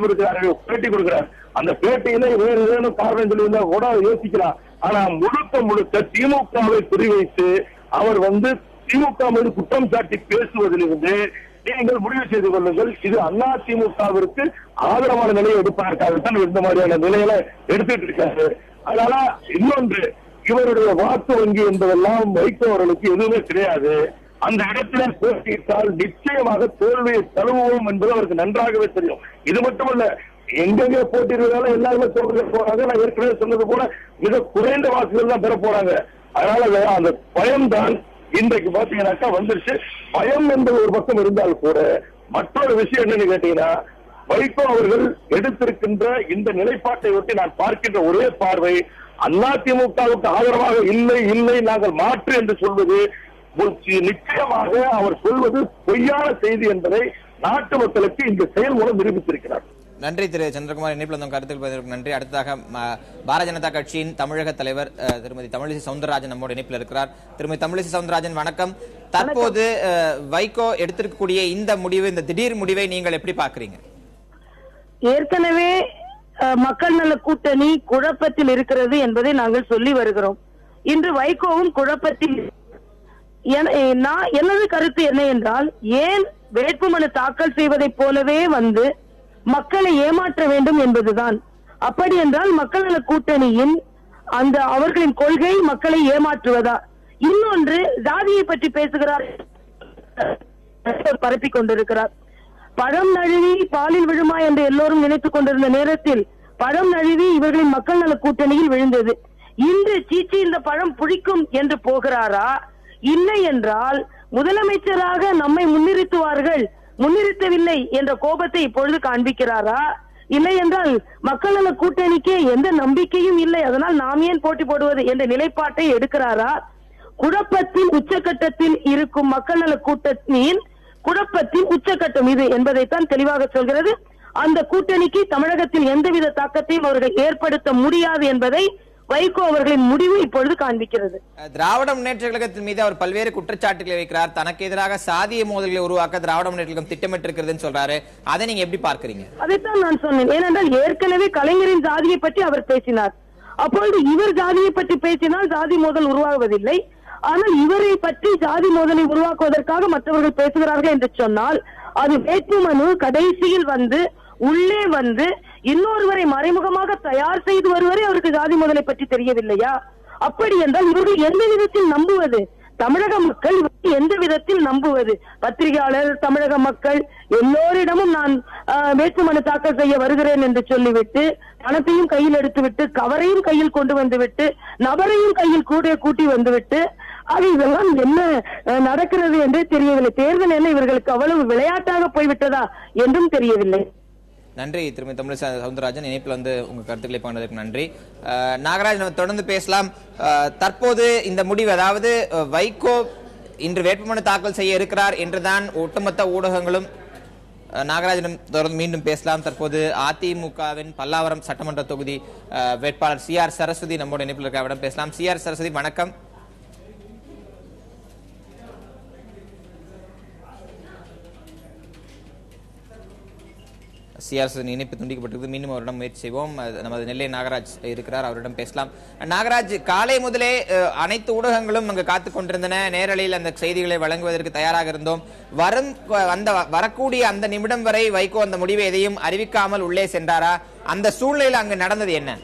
கொடுக்கிறார். அந்த பேட்டியில வேறு ஏதேனும் காரணம் சொல்லியிருந்தா கூட யோசிக்கலாம். ஆனா முழுக்க திமுகவை குறிவைத்து அவர் திமுக மீது குற்றம் சாட்டி பேசுவதிலிருந்து நீங்கள் முடிவு செய்து கொள்ளுங்கள், இது அண்ணா திமுகவிற்கு ஆதரவான நிலையை எடுப்பதற்காகத்தான் இந்த மாதிரியான நிலையில எடுத்துட்டு இருக்காரு. அதனால இன்னொன்று, இவருடைய வாக்கு வங்கி என்பதெல்லாம் வைகோ அவர்களுக்கு எதுவுமே கிடையாது. அந்த இடத்துல போட்டியிட்டால் நிச்சயமாக தோல்வியை தழுவுவோம் என்பது அவருக்கு நன்றாகவே தெரியும். இது மட்டுமல்ல, எங்கெங்க போட்டியிடுறதால எல்லாருமே தோல்வி போறாங்க. நான் ஏற்கனவே சொன்னது போல மிக குறைந்த வாக்குகள் தான் பெற போறாங்க. அதனால அந்த பயம்தான் இன்றைக்கு பாத்தீங்கன்னாக்கா வந்துருச்சு. பயம் என்பது ஒரு பக்கம் இருந்தால் கூட மற்றொரு விஷயம் என்னன்னு கேட்டீங்கன்னா, வைகோ அவர்கள் எடுத்திருக்கின்ற இந்த நிலைப்பாட்டை ஒட்டி நான் பார்க்கின்ற ஒரே பார்வை, அதிமுகவுக்கு ஆதரவாக இல்லை நாங்கள் மாற்று என்று சொல்வது நிச்சயமாக அவர் சொல்வது பொய்யான செய்தி என்பதை நாட்டு மக்களுக்கு இந்த செயல் மூலம் நிரூபித்திருக்கிறார். நன்றி திரு சந்திரகுமார். இணைப்பில் வந்த கருத்துக்கள் பதிவுக்கு நன்றி. அடுத்ததாக பாரதிய ஜனதா கட்சியின் தமிழக தலைவர் திருமதி தமிழிசை சவுந்தரராஜன் நம்மோடு இணைப்பில் இருக்கிறார். திருமதி தமிழிசை சவுந்தரராஜன் வணக்கம். தற்போது வைகோ எடுத்திருக்கக்கூடிய இந்த முடிவு, இந்த திடீர் முடிவை நீங்கள் எப்படி பார்க்கிறீங்க? ஏற்கனவே மக்கள் நல கூட்டணி குழப்பத்தில் இருக்கிறது என்பதை நாங்கள் சொல்லி வருகிறோம். இன்று வைகோவும் குழப்பத்தில். எனது கருத்து என்ன என்றால், ஏன் வேட்புமனு தாக்கல் செய்வதைப் போலவே வந்து மக்களை ஏமாற்ற வேண்டும் என்பதுதான். அப்படி என்றால் மக்கள் நல கூட்டணியின் அந்த அவர்களின் கொள்கை மக்களை ஏமாற்றுவதா? இன்னொன்று, ஜாதியை பற்றி பேசுகிறார், பரப்பிக் கொண்டிருக்கிறார். பழம் நழுவி பாலில் விழுமா என்று எல்லோரும் நினைத்துக் கொண்டிருந்த நேரத்தில் பழம் நழுவி இவர்களின் மக்கள் நல கூட்டணியில் விழுந்தது. இன்று சீச்சி இந்த பழம் புளிக்கும் என்று போகிறாரா? இல்லை என்றால் முதலமைச்சராக நம்மை முன்னிறுத்தவில்லை என்ற கோபத்தை இப்பொழுது காண்பிக்கிறாரா? இல்லை என்றால் மக்கள் நல கூட்டணிக்கு எந்த நம்பிக்கையும் இல்லை, அதனால் நாம் ஏன் போட்டி போடுவது என்ற நிலைப்பாட்டை எடுக்கிறாரா? குழப்பத்தின் உச்சகட்டத்தில் இருக்கும் மக்கள் நல கூட்டணியின் குழப்பத்தின் உச்சகட்டம் இது என்பதைத்தான் தெளிவாக சொல்கிறது. அந்த கூட்டணிக்கு தமிழகத்தில் எந்தவித தாக்கத்தையும் அவர்கள் ஏற்படுத்த முடியாது என்பதை வைகோ அவர்களின் முடிவு இப்பொழுது காண்பிக்கிறது. திராவிட முன்னேற்ற கழகத்தின் மீது அவர் பல்வேறு குற்றச்சாட்டுகளை வைக்கிறார். தனக்கு எதிராக சாதிய மோதல்களை உருவாக்க திராவிட முன்னேற்ற கழகம் திட்டமிட்டிருக்கிறதுன்னு சொல்றாரு. அதை நீங்க எப்படி பார்க்கிறீங்க? அதைத்தான் நான் சொன்னேன். ஏனென்றால் ஏற்கனவே கலைஞரின் ஜாதியை பற்றி அவர் பேசினார். அப்பொழுது இவர் ஜாதியை பற்றி பேசினால் ஜாதி மோதல் உருவாகுவதில்லை. ஆனால் இவரை பற்றி ஜாதி மோதலை உருவாக்குவதற்காக மற்றவர்கள் பேசுகிறார்கள் என்று சொன்னால், அது வேட்புமனு கடைசியில் வந்து உள்ளே வந்து இன்னொருவரை மறைமுகமாக தயார் செய்து வருவரை அவருக்கு ஜாதி மோதலை பற்றி தெரியவில்லையா? அப்படி என்றால் இவர்கள் எந்த விதத்தில் நம்புவது? தமிழக மக்கள் எந்த விதத்தில் நம்புவது? பத்திரிகையாளர், தமிழக மக்கள் எல்லோரிடமும் நான் வேட்புமனு தாக்கல் செய்ய வருகிறேன் என்று சொல்லிவிட்டு, பணத்தையும் கையில் எடுத்துவிட்டு, கவரையும் கையில் கொண்டு வந்துவிட்டு, நபரையும் கையில் கூட்டி வந்துவிட்டு, அது இதெல்லாம் என்ன நடக்கிறது என்றே தெரியவில்லை. தேர்தல் என்ன இவர்களுக்கு அவ்வளவு விளையாட்டாக போய்விட்டதா என்றும் தெரியவில்லை. நன்றி திருமதி தமிழிசை சவுந்தரராஜன். இணைப்பில் வந்து உங்க கருத்துக்களை பகிர்ந்ததற்கு நன்றி. நாகராஜ், நம்ம தொடர்ந்து பேசலாம். தற்போது இந்த முடிவு, அதாவது வைகோ இன்று வேட்புமனு தாக்கல் செய்ய இருக்கிறார் என்றுதான் ஒட்டுமொத்த ஊடகங்களும். நாகராஜனும் தொடர்ந்து மீண்டும் பேசலாம். தற்போது அதிமுகவின் பல்லாவரம் சட்டமன்ற தொகுதி வேட்பாளர் CR சரஸ்வதி நம்மோட இணைப்பில் இருக்க பேசலாம். CR சரஸ்வதி வணக்கம். சிஆர்எஸ் இணைப்பு துண்டிக்கப்பட்டிருக்கு. மீண்டும் அவரிடம் முயற்சி செய்வோம். நமது நெல்லை நாகராஜ் இருக்கிறார், அவரிடம் பேசலாம். நாகராஜ், காலை முதலே அனைத்து ஊடகங்களும் அங்கு காத்துக் கொண்டிருந்தன. நேரலையில் அந்த செய்திகளை வழங்குவதற்கு தயாராக இருந்தோம். வரக்கூடிய அந்த நிமிடம் வரை வைகோ அந்த முடிவை எதையும் அறிவிக்காமல் உள்ளே சென்றாரா? அந்த சூழ்நிலையில் அங்கு நடந்தது என்ன?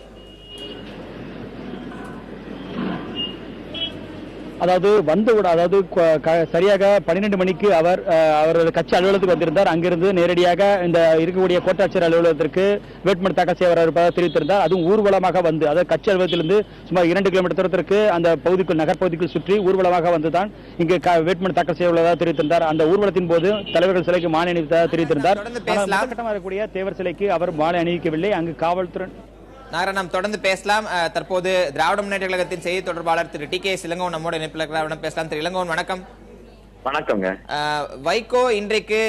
அதாவது சரியாக 12 மணிக்கு அவரது கட்சி அலுவலகத்துக்கு வந்திருந்தார். அங்கிருந்து நேரடியாக இந்த இருக்கக்கூடிய கோட்டாட்சியர் அலுவலகத்திற்கு வேட்புமனு தாக்கல் செய்ய இருப்பதாக தெரிவித்திருந்தார். அதுவும் ஊர்வலமாக வந்து, அதாவது கட்சி அலுவலகத்திலிருந்து சுமார் 2 கிலோமீட்டர் தூரத்திற்கு அந்த பகுதிக்குள், நகர்பகுதிக்குள் சுற்றி ஊர்வலமாக வந்துதான் இங்கு வேட்புமனு தாக்கல் செய்ய உள்ளதாக தெரிவித்திருந்தார். அந்த ஊர்வலத்தின் போது தலைவர்கள் சிலைக்கு மாலை அணிவித்ததாக தெரிவித்திருந்தார். முதற்கட்டமாக இருக்கக்கூடிய தேவர் சிலைக்கு அவர் மாலை அணிவிக்கவில்லை. அங்கு காவல்துறை நாம் தொடர்ந்து பேசலாம். தற்போது திராவிட முன்னேற்ற கழகத்தின் செய்தி தொடர்பாளர் திரு TK இளங்கோவன் நம்மோட இணைப்பில் இருக்கிறார், பேசலாம். திரு இளங்கோவன் வணக்கம். வணக்கங்க. வைகோ இன்றைக்கு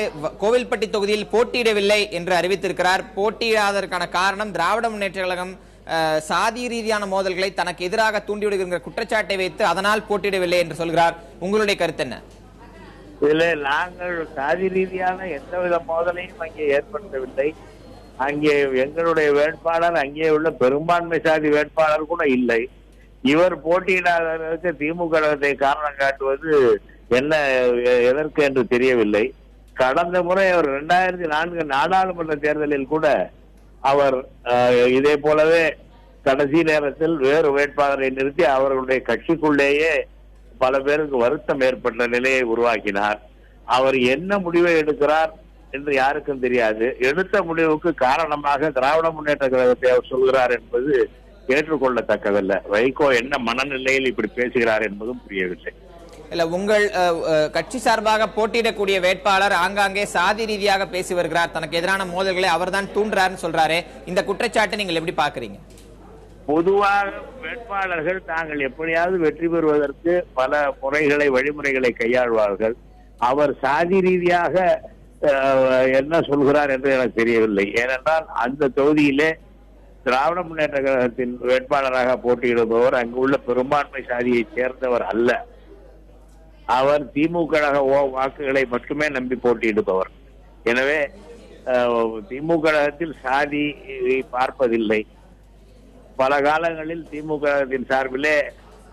கோவில்பட்டி தொகுதியில் போட்டியிடவில்லை என்று அறிவித்திருக்கிறார். போட்டியிடாததற்கான காரணம் திராவிட முன்னேற்ற கழகம் சாதி ரீதியான மோதல்களை தனக்கு எதிராக தூண்டிவிடுகிற குற்றச்சாட்டை வைத்து அதனால் போட்டியிடவில்லை என்று சொல்கிறார். உங்களுடைய கருத்து என்ன? இதுல நாங்கள் சாதி ரீதியான எந்தவித மோதலையும் அங்கே ஏற்படுத்தவில்லை. அங்கே எங்களுடைய வேட்பாளர், அங்கே உள்ள பெரும்பான்மை சாதி வேட்பாளர் கூட இல்லை. இவர் போட்டியிடாததற்கு திமுக கழகத்தை காரணம் காட்டுவது என்ன, எதற்கு என்று தெரியவில்லை. கடந்த முறை அவர் 2004 நாடாளுமன்ற தேர்தலில் கூட அவர் இதே போலவே கடைசி நேரத்தில் வேறு வேட்பாளரை நிறுத்தி அவர்களுடைய கட்சிக்குள்ளேயே பல பேருக்கு வருத்தம் ஏற்பட்ட நிலையை உருவாக்கினார். அவர் என்ன முடிவை எடுக்கிறார் என்று யாருக்கும் தெரியாது. எடுத்த முடிவுக்கு காரணமாக திராவிட முன்னேற்ற கழகத்தை அவர் சொல்கிறார் என்பது ஏற்றுக்கொள்ளத்தக்கதல்ல. வைகோ என்ன மனநிலையில் இப்படி பேசுகிறார் என்பதும் புரியவில்லை. இல்ல, உங்கள் கட்சி சார்பாக போட்டியிடக்கூடிய வேட்பாளர் ஆங்காங்கே சாதி ரீதியாக பேசி வருகிறார், தனக்கு எதிரான மோதல்களை அவர் தான் தூண்டுறாருன்னு சொல்றாரு. இந்த குற்றச்சாட்டை நீங்கள் எப்படி பாக்குறீங்க? பொதுவாக வேட்பாளர்கள் தாங்கள் எப்படியாவது வெற்றி பெறுவதற்கு பல முறைகளை, வழிமுறைகளை கையாள்வார்கள். அவர் சாதி ரீதியாக என்ன சொல்கிறார் என்று எனக்கு தெரியவில்லை. ஏனென்றால் அந்த தொகுதியிலே திராவிட முன்னேற்ற கழகத்தின் வேட்பாளராக போட்டியிடுபவர் அங்கு உள்ள பெரும்பான்மை சாதியை சேர்ந்தவர் அல்ல. அவர் திமுக வாக்குகளை மட்டுமே நம்பி போட்டியிடுபவர். எனவே திமுக கழகத்தில் சாதி பார்ப்பதில்லை. பல காலங்களில் திமுக கழகத்தின் சார்பிலே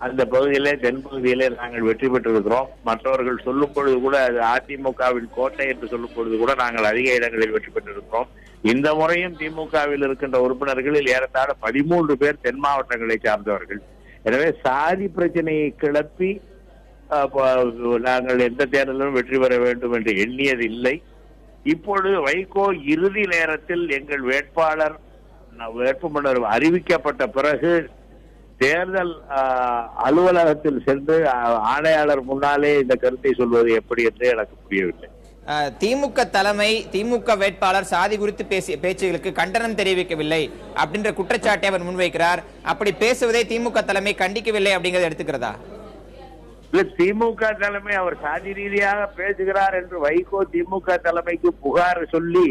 அந்த பகுதியிலே தென்பகுதியிலே நாங்கள் வெற்றி பெற்றிருக்கிறோம். மற்றவர்கள் சொல்லும் பொழுது கூட அது அதிமுகவின் கோட்டை என்று சொல்லும் பொழுது கூட நாங்கள் அதிக இடங்களில் வெற்றி பெற்றிருக்கிறோம். இந்த முறையும் திமுகவில் இருக்கின்ற உறுப்பினர்களில் ஏறத்தாழ 13 பேர் தென் மாவட்டங்களை சார்ந்தவர்கள். எனவே சாதி பிரச்சனையை கிளப்பி நாங்கள் எந்த தேர்தலிலும் வெற்றி பெற வேண்டும் என்று எண்ணியது இல்லை. இப்பொழுது வைகோ இறுதி நேரத்தில் எங்கள் வேட்புமனு அறிவிக்கப்பட்ட பிறகு தேர்தல் அலுவலகத்தில் சென்று ஆணையாளர் முன்னாலே இந்த கருத்தை சொல்வது எப்படி என்று எனக்கு புரியவில்லை. திமுக தலைமை திமுக வேட்பாளர் சாதி குறித்து பேசிய பேச்சுகளுக்கு கண்டனம் தெரிவிக்கவில்லை அப்படின்ற குற்றச்சாட்டை அவர் முன்வைக்கிறார். அப்படி பேசுவதை திமுக தலைமை கண்டிக்கவில்லை அப்படிங்கறத எடுத்துக்கிறதா? இல்ல, திமுக தலைமை அவர் சாதி ரீதியாக பேசுகிறார் என்று வைகோ திமுக தலைமைக்கு புகார் சொல்லி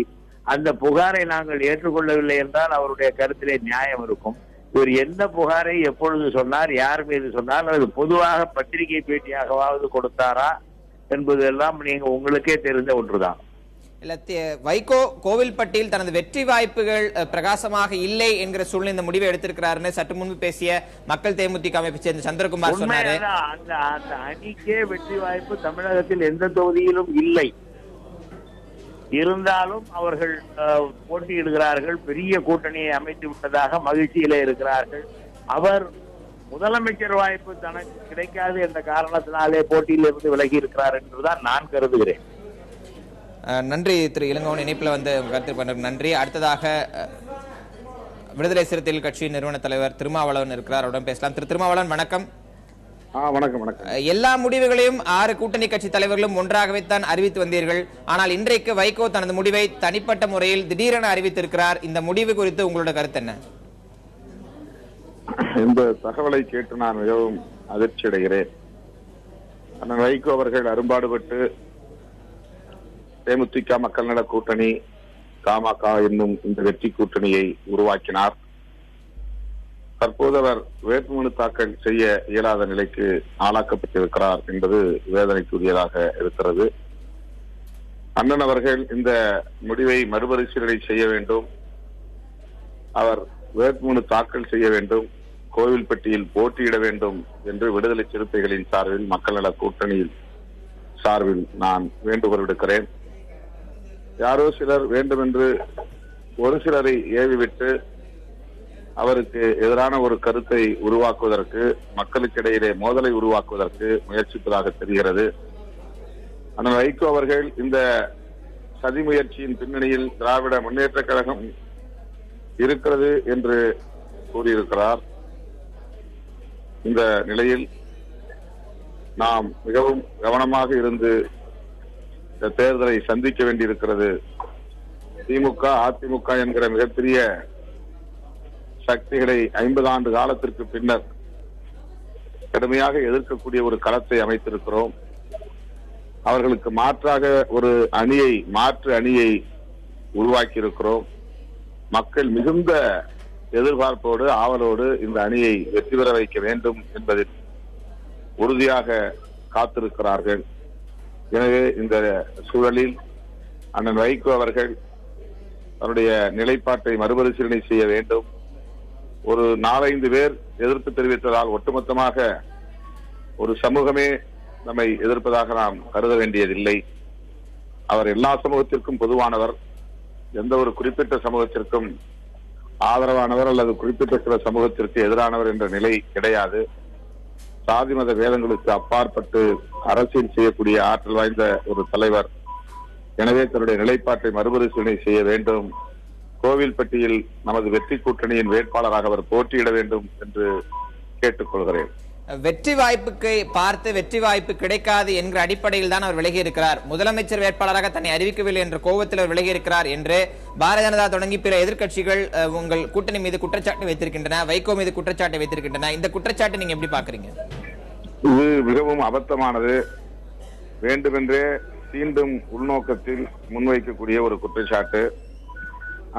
அந்த புகாரை நாங்கள் ஏற்றுக்கொள்ளவில்லை என்றால் அவருடைய கருத்திலே நியாயம் இருக்கும். இவர் எந்த புகாரை எப்பொழுது சொன்னார், யார் மீது சொன்னார், அது பொதுவாக பத்திரிகை பேட்டியாகவாவது கொடுத்தாரா என்பதெல்லாம் நீங்க உங்களுக்கே தெரிந்த ஒன்றுதான். இல்ல, வைகோ கோவில்பட்டியில் தனது வெற்றி வாய்ப்புகள் பிரகாசமாக இல்லை என்கிற சூழ்நிலை இந்த முடிவை எடுத்திருக்கிறாருன்னு சற்று முன்பு பேசிய மக்கள் தேமுதிக அமைப்பை சேர்ந்த சந்திரகுமார் சொன்னாரு. அந்த அணிக்கே வெற்றி வாய்ப்பு தமிழகத்தில் எந்த தொகுதியிலும் இல்லை. இருந்தாலும் அவர்கள் போட்டியிடுகிறார்கள். பெரிய கூட்டணியை அமைத்து விட்டதாக மகிழ்ச்சியிலே இருக்கிறார்கள். அவர் முதலமைச்சர் வாய்ப்பு தனக்கு கிடைக்காது என்ற காரணத்தினாலே போட்டியிலிருந்து விலகி இருக்கிறார் என்றுதான் நான் கருதுகிறேன். நன்றி திரு இளங்கோவன், இணைப்பில் வந்து கருத்து பண்ண நன்றி. அடுத்ததாக விடுதலை சிறுத்தைகள் கட்சியின் நிறுவன தலைவர் திருமாவளவன் இருக்கிறார், அவருடன் பேசலாம். திரு திருமாவளவன் வணக்கம். வணக்கம். வணக்கம். எல்லா முடிவுகளையும் 6 கூட்டணி கட்சி தலைவர்களும் ஒன்றாகவே தான் அறிவித்து வந்தீர்கள். ஆனால் இன்றைக்கு வைகோ தனது முடிவை தனிப்பட்ட முறையில் திடீரென அறிவித்திருக்கிறார். இந்த முடிவு குறித்து உங்களோட கருத்து என்ன? இந்த தகவலை கேட்டு நான் மிகவும் அதிர்ச்சி அடைகிறேன். வைகோ அவர்கள் அரும்பாடுபட்டு தேமுதிக மக்கள் நல கூட்டணி தமாக என்னும் இந்த வெற்றி கூட்டணியை உருவாக்கினார். தற்போது அவர் வேட்புமனு தாக்கல் செய்ய இயலாத நிலைக்கு ஆளாக்கப்பட்டிருக்கிறார் என்பது வேதனைக்குரியதாக இருக்கிறது. அண்ணன் அவர்கள் இந்த முடிவை மறுபரிசீலனை செய்ய வேண்டும். அவர் வேட்புமனு தாக்கல் செய்ய வேண்டும், கோவில்பட்டியில் போட்டியிட வேண்டும் என்று விடுதலை சிறுத்தைகளின் சார்பில் மக்கள் நல கூட்டணியில் சார்பில் நான் வேண்டுகோள் விடுக்கிறேன். யாரோ சிலர் வேண்டுமென்று ஒரு சிலரை ஏவிவிட்டு அவருக்கு எதிரான ஒரு கருத்தை உருவாக்குவதற்கு, மக்களுக்கிடையிலே மோதலை உருவாக்குவதற்கு முயற்சிப்பதாக தெரிகிறது. ஆனால் வைகோ அவர்கள் இந்த சதி முயற்சியின் பின்னணியில் திராவிட முன்னேற்ற கழகம் இருக்கிறது என்று கூறியிருக்கிறார். இந்த நிலையில் நாம் மிகவும் கவனமாக இருந்து இந்த தேர்தலை சந்திக்க வேண்டியிருக்கிறது. திமுக அதிமுக என்கிற மிகப்பெரிய சக்திகளை 50 ஆண்டு காலத்திற்கு பின்னர் கடுமையாக எதிர்க்கக்கூடிய ஒரு களத்தை அமைத்திருக்கிறோம். அவர்களுக்கு மாற்றாக ஒரு மாற்று அணியை உருவாக்கி இருக்கிறோம். மக்கள் மிகுந்த எதிர்பார்ப்போடு ஆவலோடு இந்த அணியை வெற்றி பெற வைக்க வேண்டும் என்பதில் உறுதியாக காத்திருக்கிறார்கள். எனவே இந்த சூழலில் அண்ணன் வைகோ அவர்கள் தன்னுடைய நிலைப்பாட்டை மறுபரிசீலனை செய்ய வேண்டும். ஒரு 4-5 பேர் எதிர்ப்பு தெரிவித்ததால் ஒட்டுமொத்தமாக ஒரு சமூகமே நம்மை எதிர்ப்பதாக நாம் கருத வேண்டியதில்லை. அவர் எல்லா சமூகத்திற்கும் பொதுவானவர். எந்த ஒரு குறிப்பிட்ட சமூகத்திற்கும் ஆதரவானவர் அல்லது குறிப்பிட்ட சில சமூகத்திற்கு எதிரானவர் என்ற நிலை கிடையாது. சாதி மத வேதங்களுக்கு அப்பாற்பட்டு அரசியல் செய்யக்கூடிய ஆற்றல் வாய்ந்த ஒரு தலைவர். எனவே தன்னுடைய நிலைப்பாட்டை மறுபரிசீலனை செய்ய வேண்டும். கோவில்பட்டியில் நமது வெற்றி கூட்டணியின் வேட்பாளராக அவர் போட்டியிட வேண்டும் என்று கேட்டுக்கொள்கிறேன். வெற்றி வாய்ப்புக்கு பார்த்து வெற்றி வாய்ப்பு கிடைக்காது என்கிற அடிப்படையில் தான் அவர் விலகி இருக்கிறார். முதலமைச்சர் வேட்பாளராக தன்னை அறிவிக்கவில்லை என்ற கோபத்தில் அவர் விலகி இருக்கிறார் என்று பாரதிய ஜனதா தொடங்கி பிற எதிர்க்கட்சிகள் உங்கள் கூட்டணி மீது குற்றச்சாட்டு வைத்திருக்கின்றன, வைகோ மீது குற்றச்சாட்டு வைத்திருக்கின்றன. இந்த குற்றச்சாட்டை நீங்க எப்படி பாக்குறீங்க? இது மிகவும் அபத்தமானது. வேண்டுமென்றே தீண்டும் உள்நோக்கத்தில் முன்வைக்கக்கூடிய ஒரு குற்றச்சாட்டு.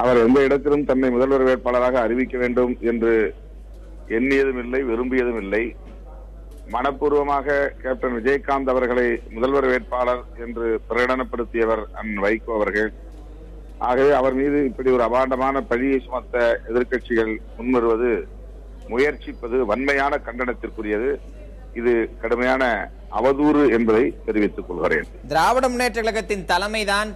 அவர் எந்த இடத்திலும் தன்னை முதல்வர் வேட்பாளராக அறிவிக்க வேண்டும் என்று எண்ணியதும் இல்லை, விரும்பியதும் இல்லை. மனப்பூர்வமாக கேப்டன் விஜயகாந்த் அவர்களை முதல்வர் வேட்பாளர் என்று பிரகடனப்படுத்தியவர் அண்ணன் வைகோ அவர்கள். ஆகவே அவர் மீது இப்படி ஒரு அபாண்டமான பழியை சுமத்த எதிர்க்கட்சிகள் முன்வருவது, முயற்சிப்பது வன்மையான கண்டனத்திற்குரியது. இது கடுமையான அவதூறு என்பதை தெரிவித்துக் கொள்கிறேன். திராவிட முன்னேற்ற கழகத்தின்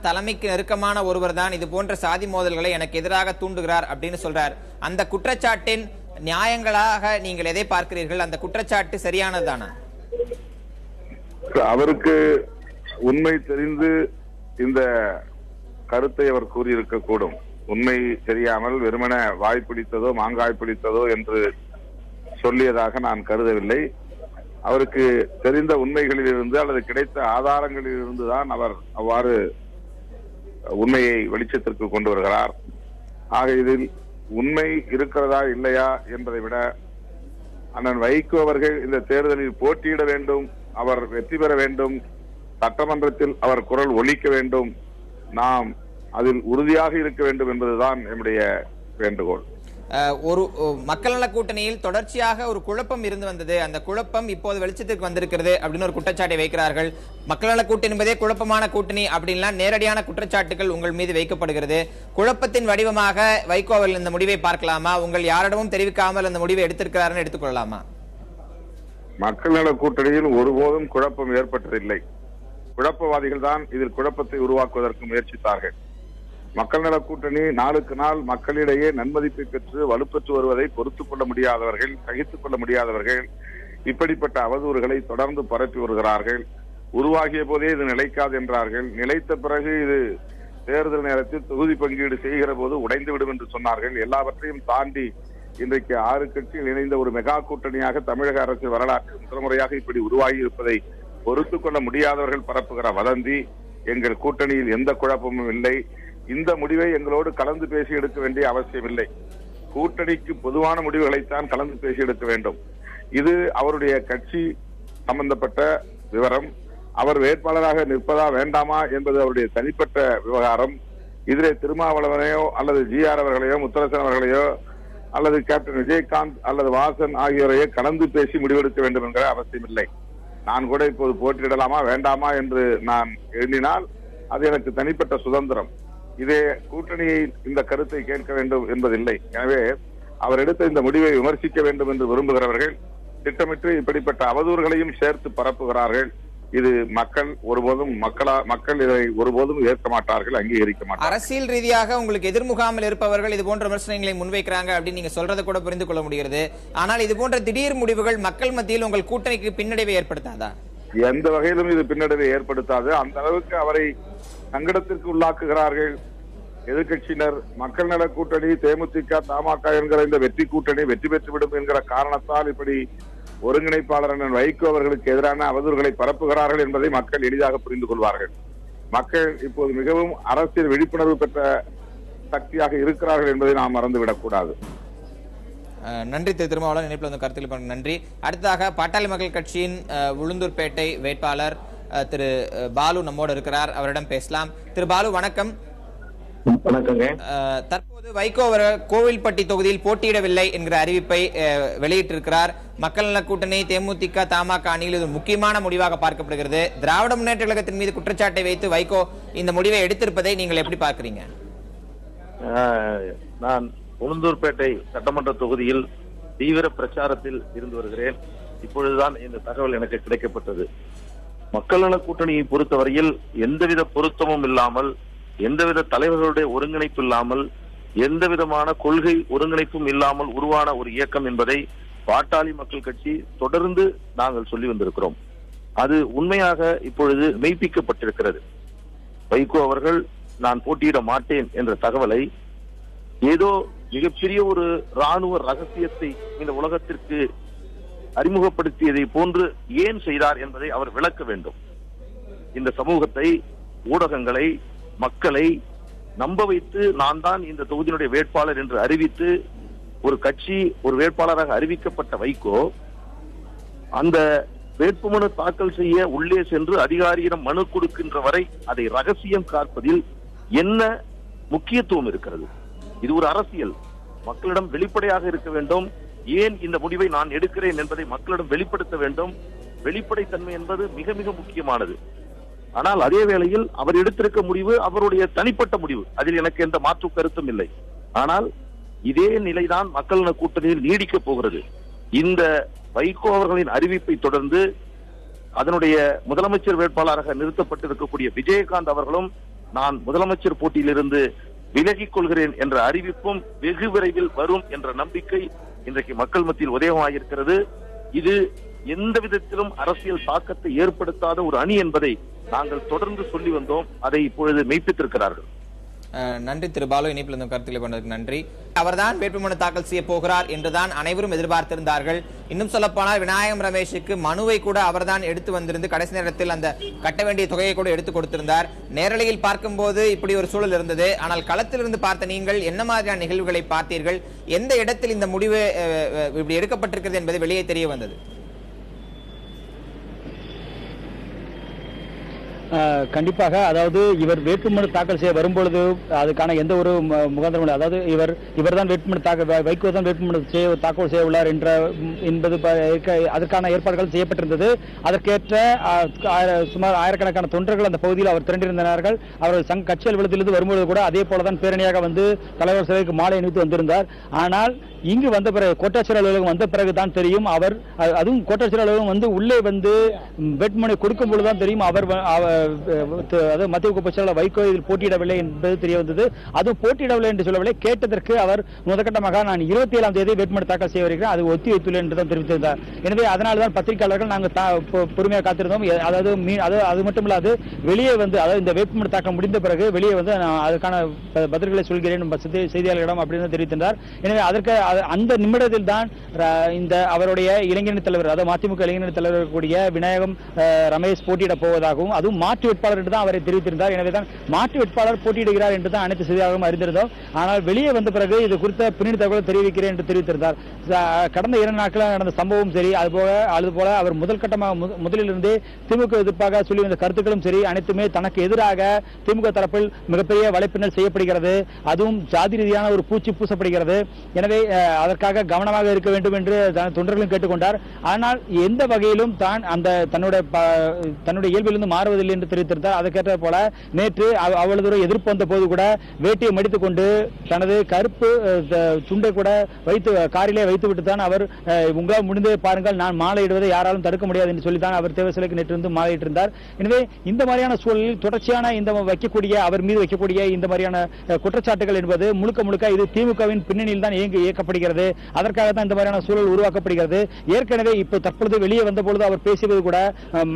தலைமைக்கு நெருக்கமான ஒருவர் தான் இது போன்ற சாதி மோதல்களை எனக்கு எதிராக தூண்டுகிறார் அப்படின்னு சொல்றார். அந்த குற்றச்சாட்டின் நியாயங்களாக நீங்கள் எதை பார்க்கிறீர்கள்? அந்த குற்றச்சாட்டு சரியானதுதானா? அவருக்கு உண்மை தெரிந்து இந்த கருத்தை அவர் கூறியிருக்க கூடும். உண்மை தெரியாமல் வெறுமன வாய் பிடித்ததோ மாங்காய் பிடித்ததோ என்று சொல்லியதாக நான் கருதவில்லை. அவருக்கு தெரிந்த உண்மைகளில் இருந்து அல்லது கிடைத்த ஆதாரங்களில் இருந்துதான் அவர் அவ்வாறு உண்மையை வெளிச்சத்திற்கு கொண்டு வருகிறார். ஆக இதில் உண்மை இருக்கிறதா இல்லையா என்பதை விட அண்ணன் வைகோ அவர்கள் இந்த தேர்தலில் போட்டியிட வேண்டும், அவர் வெற்றி பெற வேண்டும், சட்டமன்றத்தில் அவர் குரல் ஒலிக்க வேண்டும், நாம் அதில் உறுதியாக இருக்க வேண்டும் என்பதுதான் என்னுடைய வேண்டுகோள். ஒரு மக்கள் நல கூட்டணியில் தொடர்ச்சியாக ஒரு குழப்பம் இருந்து வந்தது. அந்த குழப்பம் இப்போது வெளிச்சத்திற்கு வந்திருக்கிறது அப்படின்னு ஒரு குற்றச்சாட்டை வைக்கிறார்கள். மக்கள் நல கூட்டணி என்பதே குழப்பமான கூட்டணி அப்படின்லாம் நேரடியான குற்றச்சாட்டுகள் உங்கள் மீது வைக்கப்படுகிறது. குழப்பத்தின் வடிவமாக வைகோ அவர்கள் இந்த முடிவை பார்க்கலாமா? உங்கள் யாரிடமும் தெரிவிக்காமல் அந்த முடிவை எடுத்திருக்கிறார்கள் எடுத்துக்கொள்ளலாமா? மக்கள் நல கூட்டணியில் ஒருபோதும் குழப்பம் ஏற்பட்டதில்லை. குழப்பவாதிகள் தான் இதில் குழப்பத்தை உருவாக்குவதற்கு முயற்சித்தார்கள். மக்கள் நல கூட்டணி நாளுக்கு நாள் மக்களிடையே நன்மதிப்பை பெற்று வலுப்பெற்று வருவதை பொறுத்துக் கொள்ள முடியாதவர்கள், சகித்துக் கொள்ள முடியாதவர்கள் இப்படிப்பட்ட அவதூறுகளை தொடர்ந்து பரப்பி வருகிறார்கள். உருவாகிய போதே இது நிலைக்காது என்றார்கள். நிலைத்த பிறகு இது தேர்தல் நேரத்தில் தொகுதி பங்கீடு செய்கிற போது உடைந்துவிடும் என்று சொன்னார்கள். எல்லாவற்றையும் தாண்டி இன்றைக்கு 6 கட்சிகள் இணைந்த ஒரு மெகா கூட்டணியாக தமிழக அரசியல் வரலாற்றில் முதல் முறையாக இப்படி உருவாகி இருப்பதை பொறுத்துக் கொள்ள முடியாதவர்கள் பரப்புகிற வதந்தி. எங்கள் கூட்டணியில் எந்த குழப்பமும் இல்லை, இந்த முடிவை எங்களோடு கலந்து பேசி எடுக்க வேண்டிய அவசியம் இல்லை, கூட்டணிக்கு பொதுவான முடிவுகளைத்தான் கலந்து பேசி எடுக்க வேண்டும். இது அவருடைய கட்சி சம்பந்தப்பட்ட விவரம். அவர் வேட்பாளராக நிற்பதா வேண்டாமா என்பது அவருடைய தனிப்பட்ட விவகாரம். இதிலே திருமாவளவனையோ அல்லது GR அவர்களையோ முத்தரசன் அவர்களையோ அல்லது கேப்டன் விஜயகாந்த் அல்லது வாசன் ஆகியோரையோ கலந்து பேசி முடிவெடுக்க வேண்டும் என்கிற அவசியம் இல்லை. நான் கூட இப்போது போட்டியிடலாமா வேண்டாமா என்று நான் எண்ணினால் அது எனக்கு தனிப்பட்ட சுதந்திரம். இதே கூட்டணியை இந்த கருத்தை கேட்க வேண்டும் என்பதில்லை. எனவே அவர் எடுத்த இந்த முடிவை விமர்சிக்க வேண்டும் என்று விரும்புகிறவர்கள் திட்டமிட்டு இப்படிப்பட்ட அவதூறுகளையும் சேர்த்து பரப்புகிறார்கள். இது மக்கள் இதை ஒருபோதும் ஏற்க மாட்டார்கள், அங்கீகரிக்க மாட்டார்கள். அரசியல் ரீதியாக உங்களுக்கு எதிர்முகாமில் இருப்பவர்கள் இது போன்ற விமர்சனங்களை முன்வைக்கிறாங்க அப்படின்னு நீங்க சொல்றதை கூட புரிந்து கொள்ள முடிகிறது. ஆனால் இது போன்ற திடீர் முடிவுகள் மக்கள் மத்தியில் உங்கள் கூட்டணிக்கு பின்னடைவை ஏற்படுத்தாதா? எந்த வகையிலும் இது பின்னடைவை ஏற்படுத்தாது. அந்த அளவுக்கு அவரை சங்கடத்திற்கு உள்ளாக்குகிறார்கள் எதிர்கட்சியினர். மக்கள் நல கூட்டணி தேமுதிக தமாக என்கிற இந்த வெற்றி கூட்டணி வெற்றி பெற்றுவிடும் என்கிற காரணத்தால் இப்படி ஒருங்கிணைப்பாளர் வைகோ அவர்களுக்கு எதிரான அவதூறுகளை பரப்புகிறார்கள் என்பதை மக்கள் எளிதாக புரிந்து கொள்வார்கள். மக்கள் இப்போது மிகவும் அரசியல் விழிப்புணர்வு பெற்ற சக்தியாக இருக்கிறார்கள் என்பதை நாம் மறந்துவிடக் கூடாது. நன்றி திரு திருமாவளவன், இணைப்பில் வந்து கருத்தில் நன்றி. அடுத்ததாக பாட்டாளி மக்கள் கட்சியின் உளுந்தூர்பேட்டை வேட்பாளர் திரு பாலு நம்மோடு இருக்கிறார், அவரிடம் பேசலாம். திரு பாலு வணக்கம். வணக்கங்க. தற்போது வைகோ அவர்கள் கோவில்பட்டி தொகுதியில் போட்டியிடவில்லை என்கிற அறிவிப்பை வெளியிட்டிருக்கிறார். மக்கள் நல கூட்டணி தேமுதிக தமாக அணியில் இது முக்கியமான முடிவாக பார்க்கப்படுகிறது. திராவிட முன்னேற்ற கழகத்தின் மீது குற்றச்சாட்டை வைத்து வைகோ இந்த முடிவை எடுத்திருப்பதை நீங்கள் எப்படி பார்க்கிறீங்க? நான் உளுந்தூர்பேட்டை சட்டமன்ற தொகுதியில் தீவிர பிரச்சாரத்தில் இருந்து வருகிறேன். இப்பொழுதுதான் இந்த தகவல் எனக்கு கிடைக்கப்பட்டது. மக்கள் நல கூட்டணியை பொறுத்தவரையில் எந்தவித பொருத்தமும் இல்லாமல், எந்தவித தலைவர்களுடைய ஒருங்கிணைப்பு இல்லாமல், எந்த விதமான கொள்கை ஒருங்கிணைப்பும் இல்லாமல் உருவான ஒரு இயக்கம் என்பதை பாட்டாளி மக்கள் கட்சி தொடர்ந்து நாங்கள் சொல்லி வந்திருக்கிறோம். அது உண்மையாக இப்பொழுது மெய்ப்பிக்கப்பட்டிருக்கிறது. வைகோ அவர்கள் நான் போட்டியிட மாட்டேன் என்ற தகவலை ஏதோ மிகப்பெரிய ஒரு ராணுவ ரகசியத்தை இந்த உலகத்திற்கு அறிமுகப்படுத்தியதை போன்று ஏன் செய்தார் என்பதை அவர் விளக்க வேண்டும். இந்த சமூகத்தை, ஊடகங்களை, மக்களை நம்ப வைத்து நான் தான் இந்த தொகுதியினுடைய வேட்பாளர் என்று அறிவித்து ஒரு கட்சி ஒரு வேட்பாளராக அறிவிக்கப்பட்ட வைகோ அந்த வேட்புமனு தாக்கல் செய்ய உள்ளே சென்று அதிகாரியிடம் மனு கொடுக்கின்ற வரை அதை ரகசியம் காப்பதில் என்ன முக்கியத்துவம் இருக்கிறது? இது ஒரு அரசியல். மக்களிடம் வெளிப்படையாக இருக்க வேண்டும். ஏன் இந்த முடிவை நான் எடுக்கிறேன் என்பதை மக்களிடம் வெளிப்படுத்த வேண்டும். வெளிப்படைத்தன்மை என்பது மிக மிக முக்கியமானது. ஆனால் அதே வேளையில் அவர் எடுத்திருக்க முடிவு அவருடைய தனிப்பட்ட முடிவு, அதில் எனக்கு எந்த மாற்று கருத்தும் இல்லை. ஆனால் இதே நிலைதான் மக்கள் நல கூட்டணியில் நீடிக்கப் போகிறது. இந்த வைகோ அவர்களின் அறிவிப்பை தொடர்ந்து அதனுடைய முதலமைச்சர் வேட்பாளராக நிறுத்தப்பட்டிருக்கக்கூடிய விஜயகாந்த் அவர்களும் நான் முதலமைச்சர் போட்டியிலிருந்து விலகிக் கொள்கிறேன் என்ற அறிவிப்பும் வெகு விரைவில் வரும் என்ற நம்பிக்கை இன்றைக்கு மக்கள் மத்தியில் உதயமாயிருக்கிறது. இது எந்த விதத்திலும் அரசியல் தாக்கத்தை ஏற்படுத்தாத ஒரு அணி என்பதை நாங்கள் தொடர்ந்து சொல்லி வந்தோம். அதை இப்பொழுது மெய்ப்பித்திருக்கிறார்கள். நன்றி திரு பாலு, இணைப்பில் இருந்த கருத்துக்களை கொண்டதற்கு நன்றி. அவர்தான் வேட்புமனு தாக்கல் செய்ய போகிறார் என்றுதான் அனைவரும் எதிர்பார்த்திருந்தார்கள். இன்னும் சொல்லப்போனால் விநாயகம் ரமேஷுக்கு மனுவை கூட அவர்தான் எடுத்து வந்திருந்து கடைசி நேரத்தில் அந்த கட்ட வேண்டிய தொகையை கூட எடுத்து கொடுத்திருந்தார். நேரலையில் பார்க்கும்போது இப்படி ஒரு சூழல் இருந்தது. ஆனால் களத்திலிருந்து பார்த்த நீங்கள் என்ன மாதிரியான நிகழ்வுகளை பார்த்தீர்கள்? எந்த இடத்தில் இந்த முடிவு இப்படி எடுக்கப்பட்டிருக்கிறது என்பது வெளியே தெரிய வந்தது? கண்டிப்பாக, அதாவது இவர் வேட்புமனு தாக்கல் செய்ய வரும்பொழுது அதுக்கான எந்த ஒரு முகாந்திரம் இல்லை. அதாவது இவர் தான் வேட்புமனு வைகோ தான் வேட்புமனு தாக்கல் செய்ய உள்ளார் என்பது அதற்கான ஏற்பாடுகள் செய்யப்பட்டிருந்தது. அதற்கேற்ற சுமார் ஆயிரக்கணக்கான தொண்டர்கள் அந்த பகுதியில் அவர் திரண்டிருந்தார்கள். அவர்கள் கட்சி அலுவலகத்திலிருந்து வரும்பொழுது கூட அதே போலதான் பேரணியாக வந்து தலைவர் சிலைக்கு மாலை அணிவித்து வந்திருந்தார். ஆனால் இங்கு வந்த பிறகு கோட்டாட்சியர் அலுவலகம் வந்த பிறகுதான் தெரியும், அவர் அதுவும் கோட்டாட்சியர் அலுவலகம் வந்து உள்ளே வந்து வேட்புமனு கொடுக்கும் பொழுதுதான் தெரியும் அவர் மத்திய பொதுச்செயலாளர் வைகோ இதில் போட்டியிடவில்லை என்பது தெரிய வந்தது. அதுவும் போட்டியிடவில்லை என்று சொல்லவில்லை, கேட்டதற்கு அவர் முதற்கட்டமாக நான் 27ஆம் தேதி வேட்புமனு தாக்கல் செய்ய வருகிறேன், அது ஒத்தி வைத்துள்ளேன் என்றுதான் தெரிவித்திருந்தார். எனவே அதனால்தான் பத்திரிகையாளர்கள் நாங்கள் பொறுமையாக காத்திருந்தோம். அதாவது அது மட்டுமில்லாது வெளியே வந்து, அதாவது இந்த வேட்புமனு தாக்கல் முடிந்த பிறகு வெளியே வந்து அதுக்கான பதில்களை சொல்கிறேன் செய்தியாளர்களிடம் அப்படின்னு தெரிவித்திருந்தார். எனவே அதற்கு அந்த நிமிடத்தில் தான் இந்த அவருடைய இளைஞரணி தலைவர், அதாவது மதிமுக இளைஞரணி தலைவர் கூடிய விநாயகம் ரமேஷ் போட்டியிட போவதாகவும் அதுவும் மாற்று வேட்பாளர் என்று தான் அவரை தெரிவித்திருந்தார். எனவே தான் மாற்று வேட்பாளர் போட்டியிடுகிறார் என்று தான் அனைத்து செய்தியாளர்களும் அறிந்திருந்தோம். ஆனால் வெளியே வந்த பிறகு இது குறித்த பின்னணி தகவல் தெரிவிக்கிறேன் என்று தெரிவித்திருந்தார். கடந்த 2 நாட்களாக நடந்த சம்பவம் சரி, அதுபோல அவர் முதல் கட்டமாக முதலிலிருந்தே திமுக எதிர்ப்பாக சொல்லி வந்த கருத்துக்களும் சரி, அனைத்துமே தனக்கு எதிராக திமுக தரப்பில் மிகப்பெரிய வலைப்பின்னல் செய்யப்படுகிறது. அதுவும் ஜாதி ரீதியான ஒரு பூச்சி பூசப்படுகிறது. எனவே அதற்காக கவனமாக இருக்க வேண்டும் என்று தொண்டர்களும் கேட்டுக்கொண்டார். ஆனால் எந்த வகையிலும் தான் அந்த தன்னுடைய இயல்பிலிருந்து மாறுவதில்லை என்று தெரிவித்திருந்தார். அதற்கேற்ற போல நேற்று அவ்வளவு தூரம் எதிர்ப்பு வந்த போது கூட வேட்டியை மடித்துக் கொண்டு தனது கருப்பு சுண்டை கூட வைத்து காரிலே வைத்துவிட்டு தான் அவர் உங்களால் முடிந்தே பாருங்கள், நான் மாலையிடுவதை யாராலும் தடுக்க முடியாது என்று சொல்லித்தான் அவர் தேவ சிலைக்கு நேற்று வந்து மாலையிட்டிருந்தார். எனவே இந்த மாதிரியான சூழலில் தொடர்ச்சியான இந்த அவர் மீது வைக்கக்கூடிய இந்த மாதிரியான குற்றச்சாட்டுகள் என்பது முழுக்க இது திமுகவின் பின்னணியில் தான் இயக்கப்படுகிறது. அதற்காக தான் இந்த மாதிரியான சூழல் உருவாக்கப்படுகிறது. ஏற்கனவே இப்ப தற்பொழுது வெளியே வந்த பொழுது அவர் பேசியது கூட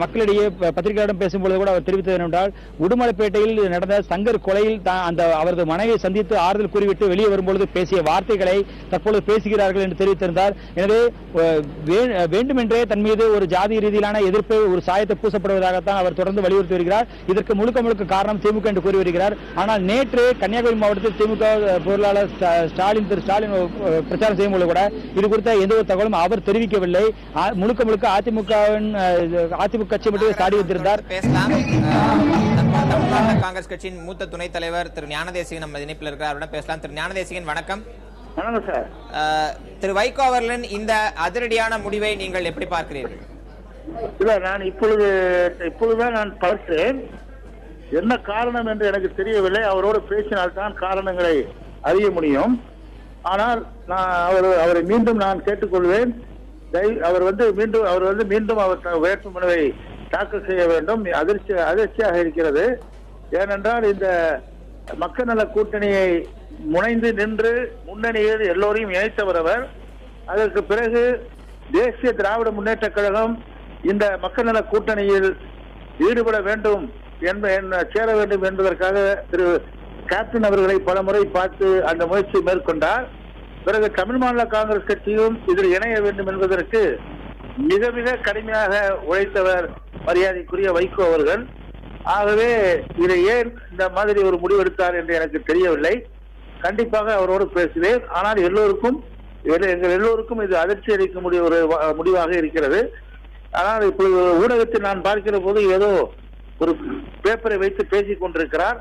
மக்களிடையே பத்திரிகையாளரிடம் பேசும்பொழுது கூட அவர் தெரிவித்தது என்னவென்றால், உடுமலைப்பேட்டையில் நடந்த சங்கர் கொலையில் அந்த அவரது மனைவியை சந்தித்து ஆறுதல் கூறிவிட்டு வெளியே வரும்பொழுது பேசிய வார்த்தைகளை தற்பொழுது பேசுகிறார்கள் என்று தெரிவித்திருந்தார். எனவே வேண்டுமென்றே தன் மீது ஒரு ஜாதி ரீதியிலான எதிர்ப்பு, ஒரு சாயத்தை பூசப்படுவதாகத்தான் அவர் தொடர்ந்து வலியுறுத்தி வருகிறார். இதற்கு முழுக்க காரணம் திமுக என்று கூறி வருகிறார். ஆனால் நேற்று கன்னியாகுமரி மாவட்டத்தில் திமுக பொருளாளர் திரு ஸ்டாலின் பிரச்சாரம் செய்யும் போது கூட இது குறித்த எந்த ஒரு தகவலும் அவர் தெரிவிக்கவில்லை. முழுக்க அதிமுக கட்சி மட்டும் சாடி வைத்திருந்தார். காங்கிரஸ் கட்சியின் மூத்த துணைத் தலைவர் திரு ஞானதேசிகன் நம்ம இணைப்பில் இருக்கிறார், அவரிடம் பேசலாம். திரு ஞானதேசிகன் வணக்கம். வணக்கம் சார். திரு வைகோ அவர்களின் இந்த அதிரடியான முடிவை நீங்கள் எப்படி பார்க்கிறீர்கள்? இல்ல, நான் இப்பொழுதுதான் நான் பார்த்தேன். என்ன காரணம் என்று எனக்கு தெரியவில்லை. அவரோடு பேசினால்தான் காரணங்களை அறிய முடியும். ஆனால் நான் அவரை மீண்டும் நான் கேட்டுக்கொள்வேன். அவர் மீண்டும் அவர் வேட்புமனுவை தாக்கல் செய்ய வேண்டும். அதிர்ச்சியாக இருக்கிறது. ஏனென்றால் இந்த மக்கள் நல கூட்டணியை முனைந்து நின்று முன்னணியில் எல்லோரையும் இணைத்தவர் அவர். அதற்கு பிறகு தேசிய திராவிட முன்னேற்ற கழகம் இந்த மக்கள் நல கூட்டணியில் ஈடுபட வேண்டும் சேர வேண்டும் என்பதற்காக திரு கேப்டன் அவர்களை பல முறை பார்த்து அந்த முயற்சியை மேற்கொண்டார். பிறகு தமிழ் மாநில காங்கிரஸ் கட்சியும் இதில் இணைய வேண்டும் என்பதற்கு மிக கடுமையாக உழைத்தவர் மரியாதைக்குரிய வைகோ அவர்கள். ஆகவே இதை ஏன் இந்த மாதிரி ஒரு முடிவு எடுத்தார் என்று எனக்கு தெரியவில்லை. கண்டிப்பாக அவரோடு பேசுவேன். ஆனால் எங்கள் எல்லோருக்கும் இது அதிர்ச்சி அளிக்க முடிய ஒரு முடிவாக இருக்கிறது. ஆனால் இப்பொழுது ஊடகத்தில் நான் பார்க்கிற போது ஏதோ ஒரு பேப்பரை வைத்து பேசிக் கொண்டிருக்கிறார்.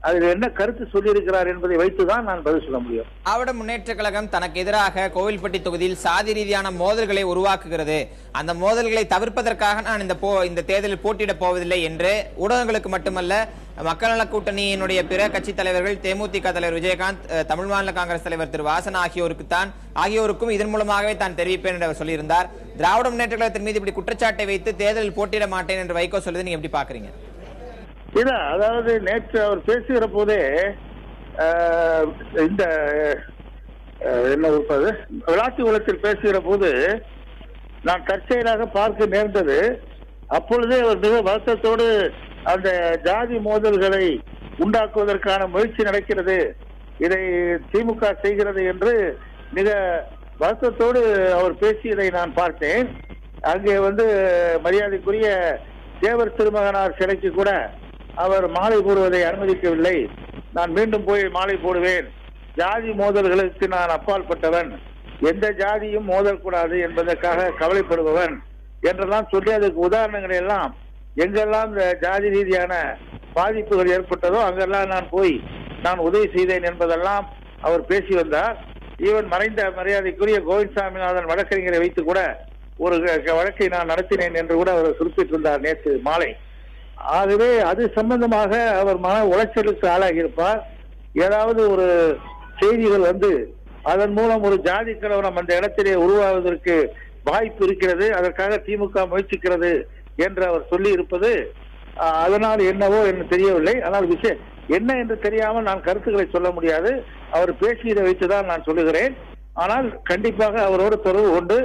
அதில் என்ன கருத்து சொல்லியிருக்கிறார் என்பதை வைத்துதான் நான் பதில் சொல்ல முடியும். திராவிட முன்னேற்ற கழகம் தனக்கு எதிராக கோவில்பட்டி தொகுதியில் சாதி ரீதியான மோதல்களை உருவாக்குகிறது, அந்த மோதல்களை தவிர்ப்பதற்காக நான் இந்த தேர்தலில் போட்டியிடப் போவதில்லை என்று ஊடகங்களுக்கு மட்டுமல்ல மக்கள் நல கூட்டணியினுடைய பிற கட்சி தலைவர்கள், தேமுதிக தலைவர் விஜயகாந்த், தமிழ் மாநில காங்கிரஸ் தலைவர் திரு வாசன் ஆகியோருக்கும் இதன் மூலமாகவே தான் தெரிவிப்பேன் என்று அவர் சொல்லியிருந்தார். திராவிட முன்னேற்ற கழகத்தின் மீது இப்படி குற்றச்சாட்டை வைத்து தேர்தலில் போட்டியிட மாட்டேன் என்று வைகோ சொல்லுது, நீங்க எப்படி பாக்குறீங்க? இல்ல, அதாவது நேற்று அவர் பேசுகிற போதே இந்த என்ன இருப்பது விளாத்தி குளத்தில் பேசுகிற போது நான் தற்செயலாக பார்க்க நேர்ந்தது. அப்பொழுதே அவர் மிக வருத்தத்தோடு அந்த ஜாதி மோதல்களை உண்டாக்குவதற்கான முயற்சி நடக்கிறது, இதை திமுக செய்கிறது என்று மிக வருத்தத்தோடு அவர் பேசியதை நான் பார்த்தேன். அங்கே மரியாதைக்குரிய தேவர் திருமகனார் சிலைக்கு கூட அவர் மாலை போடுவதை அனுமதிக்கவில்லை. நான் மீண்டும் போய் மாலை போடுவேன், ஜாதி மோதல்களுக்கு நான் அப்பாற்பட்டவன், எந்த ஜாதியும் மோதல் கூடாது என்பதற்காக கவலைப்படுபவன் என்றெல்லாம் சொல்லி அதுக்கு உதாரணங்களை எல்லாம் எங்கெல்லாம் இந்த ஜாதி ரீதியான பாதிப்புகள் ஏற்பட்டதோ அங்கெல்லாம் நான் போய் நான் உதவி செய்தேன் என்பதெல்லாம் அவர் பேசி வந்தார். ஈவன் மறைந்த மரியாதைக்குரிய கோவிந்தசாமிநாதன் வழக்கறிஞரை வைத்து கூட ஒரு வழக்கை நான் நடத்தினேன் என்று கூட அவர் குறிப்பிட்டிருந்தார் நேற்று மாலை. ஆகவே அது சம்பந்தமாக அவர் மன உளைச்சலுக்கு ஆளாகியிருப்பார். ஏதாவது ஒரு செய்திகள் அதன் மூலம் ஒரு ஜாதி கலவரம் அந்த இடத்திலே உருவாவதற்கு வாய்ப்பு இருக்கிறது, அதற்காக திமுக முயற்சிக்கிறது என்று அவர் சொல்லி இருப்பது அதனால் என்னவோ என்று தெரியவில்லை. ஆனால் விஷயம் என்ன என்று தெரியாமல் நான் கருத்துக்களை சொல்ல முடியாது. அவர் பேசியதை வைத்துதான் நான் சொல்லுகிறேன். ஆனால் கண்டிப்பாக அவரோடு தொடர்பு கொண்டு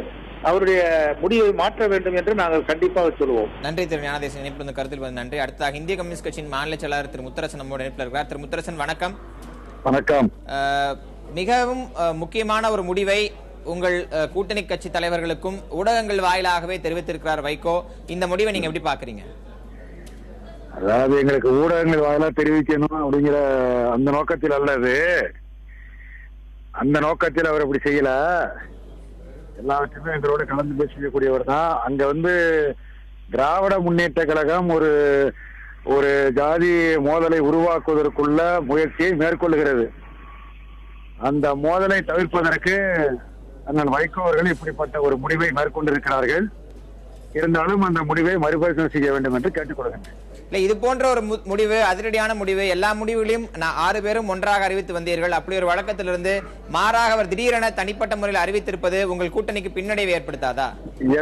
அவருடைய முடிவை மாற்ற வேண்டும் என்று நாங்கள் கண்டிப்பாக சொல்லுவோம். நன்றி திரு ஞானதேசன், இணைப்பு கருத்தில் வந்து நன்றி. அடுத்ததாக இந்திய கம்யூனிஸ்ட் கட்சியின் மாநில செயலாளர் திரு முத்தரசன் நம்மோடு இணைப்பில் இருக்கிறார். திரு முத்தரசன் வணக்கம். வணக்கம். மிகவும் முக்கியமான ஒரு முடிவை உங்கள் கூட்டணி கட்சி தலைவர்களுக்கும் ஊடகங்கள் வாயிலாகவே தெரிவித்திருக்கிறார் வைகோ. இந்த முடிவை நீங்க எப்படி பாக்குறீங்க? அதாவது எங்களுக்கு ஊடகங்கள் வாயிலா தெரிவிக்கணும் அப்படிங்கிற அந்த நோக்கத்தில் அல்லது, அந்த நோக்கத்தில் அவர் இப்படி செய்யல. எல்லாவற்றையுமே எங்களோட கலந்து பேசக்கூடியவர் தான். அங்க திராவிட முன்னேற்ற கழகம் ஒரு ஜாதி மோதலை உருவாக்குவதற்குள்ள முயற்சியை மேற்கொள்ளுகிறது. அந்த மோதலை தவிர்ப்பதற்கு அண்ணன் வைகோ அவர்கள் இப்படிப்பட்ட ஒரு முடிவை மேற்கொண்டிருக்கிறார்கள். இருந்தாலும் அந்த முடிவை மறுபரிசீலனை செய்ய வேண்டும் என்று கேட்டுக்கொள்கிறேன். இது போன்ற ஒரு முடிவு, அதிரடியான முடிவு, எல்லா முடிவுகளையும் 6 பேரும் ஒன்றாக அறிவித்து வந்தீர்கள். அப்படி ஒரு வழக்கத்திலிருந்து மாறாக அவர் திடீரென தனிப்பட்ட முறையில் அறிவித்திருப்பது உங்கள் கூட்டணிக்கு பின்னடைவை ஏற்படுத்தாதா?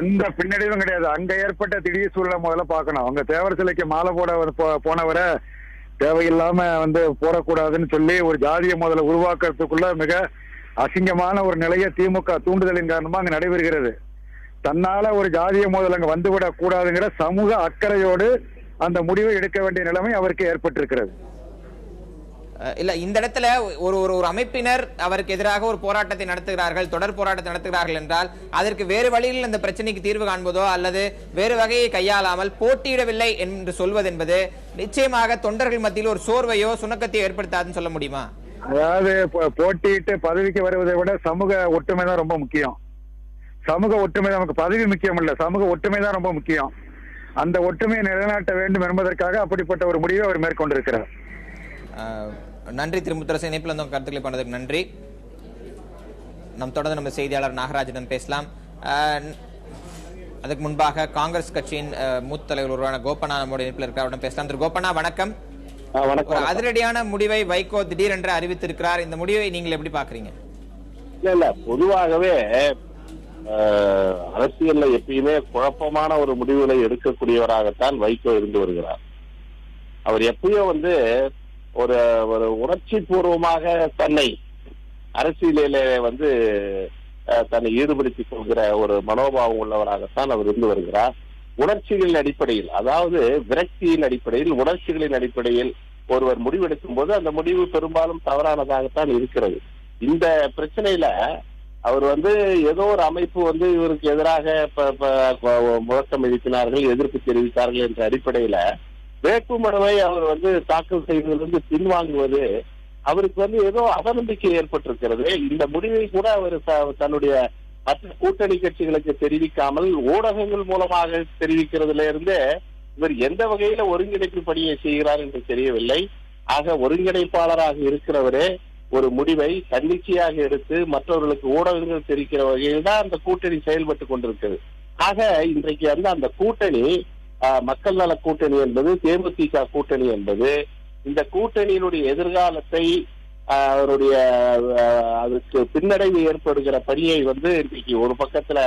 எந்த பின்னடைவும் கிடையாது. அங்க ஏற்பட்ட திடீர் சூழலை முதல்ல பார்க்கணும். அவங்க தேவர் சிலைக்கு மாலை போட போனவரை தேவையில்லாம போடக்கூடாதுன்னு சொல்லி ஒரு ஜாதிய மோதலை உருவாக்குறதுக்குள்ள மிக அசிங்கமான ஒரு நிலையை திமுக தூண்டுதலின் காரணமா அங்க நடைபெறுகிறது. தன்னால ஒரு ஜாதிய மோதல் அங்க வந்துவிடக் கூடாதுங்கிற சமூக அக்கறையோடு அந்த முடிவை எடுக்க வேண்டிய நிலைமை அவருக்கு ஏற்பட்டிருக்கிறது. இல்ல, இந்த இடத்துல ஒரு அமைப்பினர் அவருக்கு எதிராக ஒரு போராட்டத்தை நடத்துகிறார்கள், தொடர் போராட்டத்தை நடத்துகிறார்கள் என்றால் அதற்கு வேறு வழியில் அந்த பிரச்சனைக்கு தீர்வு காண்பதோ அல்லது வேறு வகையை கையாளாமல் போட்டியிடவில்லை என்று சொல்வது என்பது நிச்சயமாக தொண்டர்கள் மத்தியில் ஒரு சோர்வையோ சுணக்கத்தையோ ஏற்படுத்தாதுன்னு சொல்ல முடியுமா? அதாவது போட்டியிட்டு பதவிக்கு வருவதை விட சமூக ஒற்றுமை தான் ரொம்ப முக்கியம். சமூக ஒற்றுமை, நமக்கு பதவி முக்கியம் இல்ல, சமூக ஒற்றுமை தான் ரொம்ப முக்கியம். அந்த ஒற்றுமையை நிலைநாட்ட வேண்டும் என்பதற்காக அப்படிப்பட்ட ஒரு முடிவை அவர் மேற்கொண்டிருக்கிறார். நன்றி திரு முத்தரசன், இணைப்பில் வந்து கருத்துக்களை பண்ணதுக்கு நன்றி. தொடர்ந்து நம்ம செய்தியாளர் நாகராஜிடம் பேசலாம். அதுக்கு முன்பாக காங்கிரஸ் கட்சியின் மூத்த தலைவர் ஒருவரான கோபண்ணா நம்முடைய இணைப்பில் இருக்கிற அவரிடம் பேசலாம். திரு கோபண்ணா வணக்கம். அதிரடியான முடிவை வைகோ திடீரென்று அறிவித்திருக்கிறார். இந்த முடிவை நீங்கள் எப்படி பாக்குறீங்க? இல்ல, பொதுவாகவே அரசியல்ல எப்பயுமே குழப்பமான ஒரு முடிவுகளை எடுக்கக்கூடியவராகத்தான் வைகோ இருந்து வருகிறார். அவர் எப்பயும் ஒரு உணர்ச்சி பூர்வமாக தன்னை அரசியலிலே தன்னை ஈடுபடுத்திக் கொள்கிற ஒரு மனோபாவம் உள்ளவராகத்தான் அவர் இருந்து வருகிறார். உணர்ச்சிகளின் அடிப்படையில், அதாவது விரக்தியின் அடிப்படையில், உணர்ச்சிகளின் அடிப்படையில் ஒருவர் முடிவெடுக்கும் போது அந்த முடிவு பெரும்பாலும் தவறானதாகத்தான் இருக்கிறது. இந்த பிரச்சனையில அவர் ஏதோ ஒரு அமைப்பு இவருக்கு எதிராக முழக்கம் எழுப்பினார்கள், எதிர்ப்பு தெரிவித்தார்கள் என்ற அடிப்படையில வேட்புமனுவை அவர் தாக்கல் செய்வதிலிருந்து பின்வாங்குவது அவருக்கு ஏதோ அவநம்பிக்கை ஏற்பட்டிருக்கிறது. இந்த முடிவை கூட அவர் தன்னுடைய மற்ற கூட்டணி கட்சிகளுக்கு தெரிவிக்காமல் ஊடகங்கள் மூலமாக தெரிவிக்கிறதுல இருந்தே இவர் எந்த வகையில ஒருங்கிணைப்பு பணியை செய்கிறார் என்று தெரியவில்லை. ஆக ஒருங்கிணைப்பாளராக இருக்கிறவரே ஒரு முடிவை தன்னிச்சையாக எடுத்து மற்றவர்களுக்கு ஊடகங்கள் தெரிவிக்கிற வகையில் தான் அந்த கூட்டணி செயல்பட்டு கொண்டிருக்கிறது. ஆக இன்றைக்கு அந்த கூட்டணி மக்கள் நல கூட்டணி என்பது, தேமுதிக கூட்டணி என்பது இந்த கூட்டணியினுடைய எதிர்காலத்தை அவருடைய அதுக்கு பின்னடைவு ஏற்படுகிற பணியை இன்றைக்கு ஒரு பக்கத்துல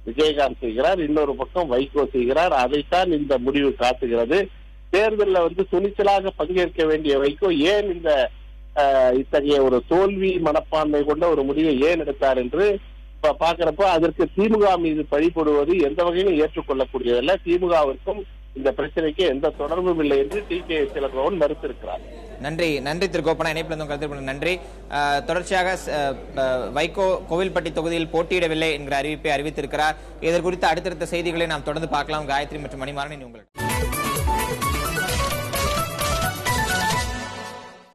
விஜயகாந்த் செய்கிறார், இன்னொரு பக்கம் வைகோ செய்கிறார். அதைத்தான் இந்த முடிவு காட்டுகிறது. தேர்தலில் துணிச்சலாக பங்கேற்க வேண்டிய வைகோ ஏன் இந்த இத்தகைய ஒரு தோல்வி மனப்பான்மை கொண்ட ஒரு முடிவை ஏன் எடுத்தார் என்று பாக்குறப்ப அதற்கு திமுக மீது பழிபடுவது எந்த வகையிலும் ஏற்றுக்கொள்ளக்கூடியதல்ல. திமுகவிற்கும் இந்த பிரச்சனைக்கு எந்த தொடர்பும் இல்லை என்று டி.கே. இளங்கோவன் மறுத்திருக்கிறார். நன்றி நன்றி திரு கோபனா, இணைப்பில் கருத்து நன்றி. தொடர்ச்சியாக வைகோ கோவில்பட்டி தொகுதியில் போட்டியிடவில்லை என்கிற அறிவிப்பை அறிவித்திருக்கிறார். இதற்கு குறித்த அடுத்தடுத்த செய்திகளை நாம் தொடர்ந்து பார்க்கலாம். காயத்ரி மற்றும் மணிமாறன் உங்கள்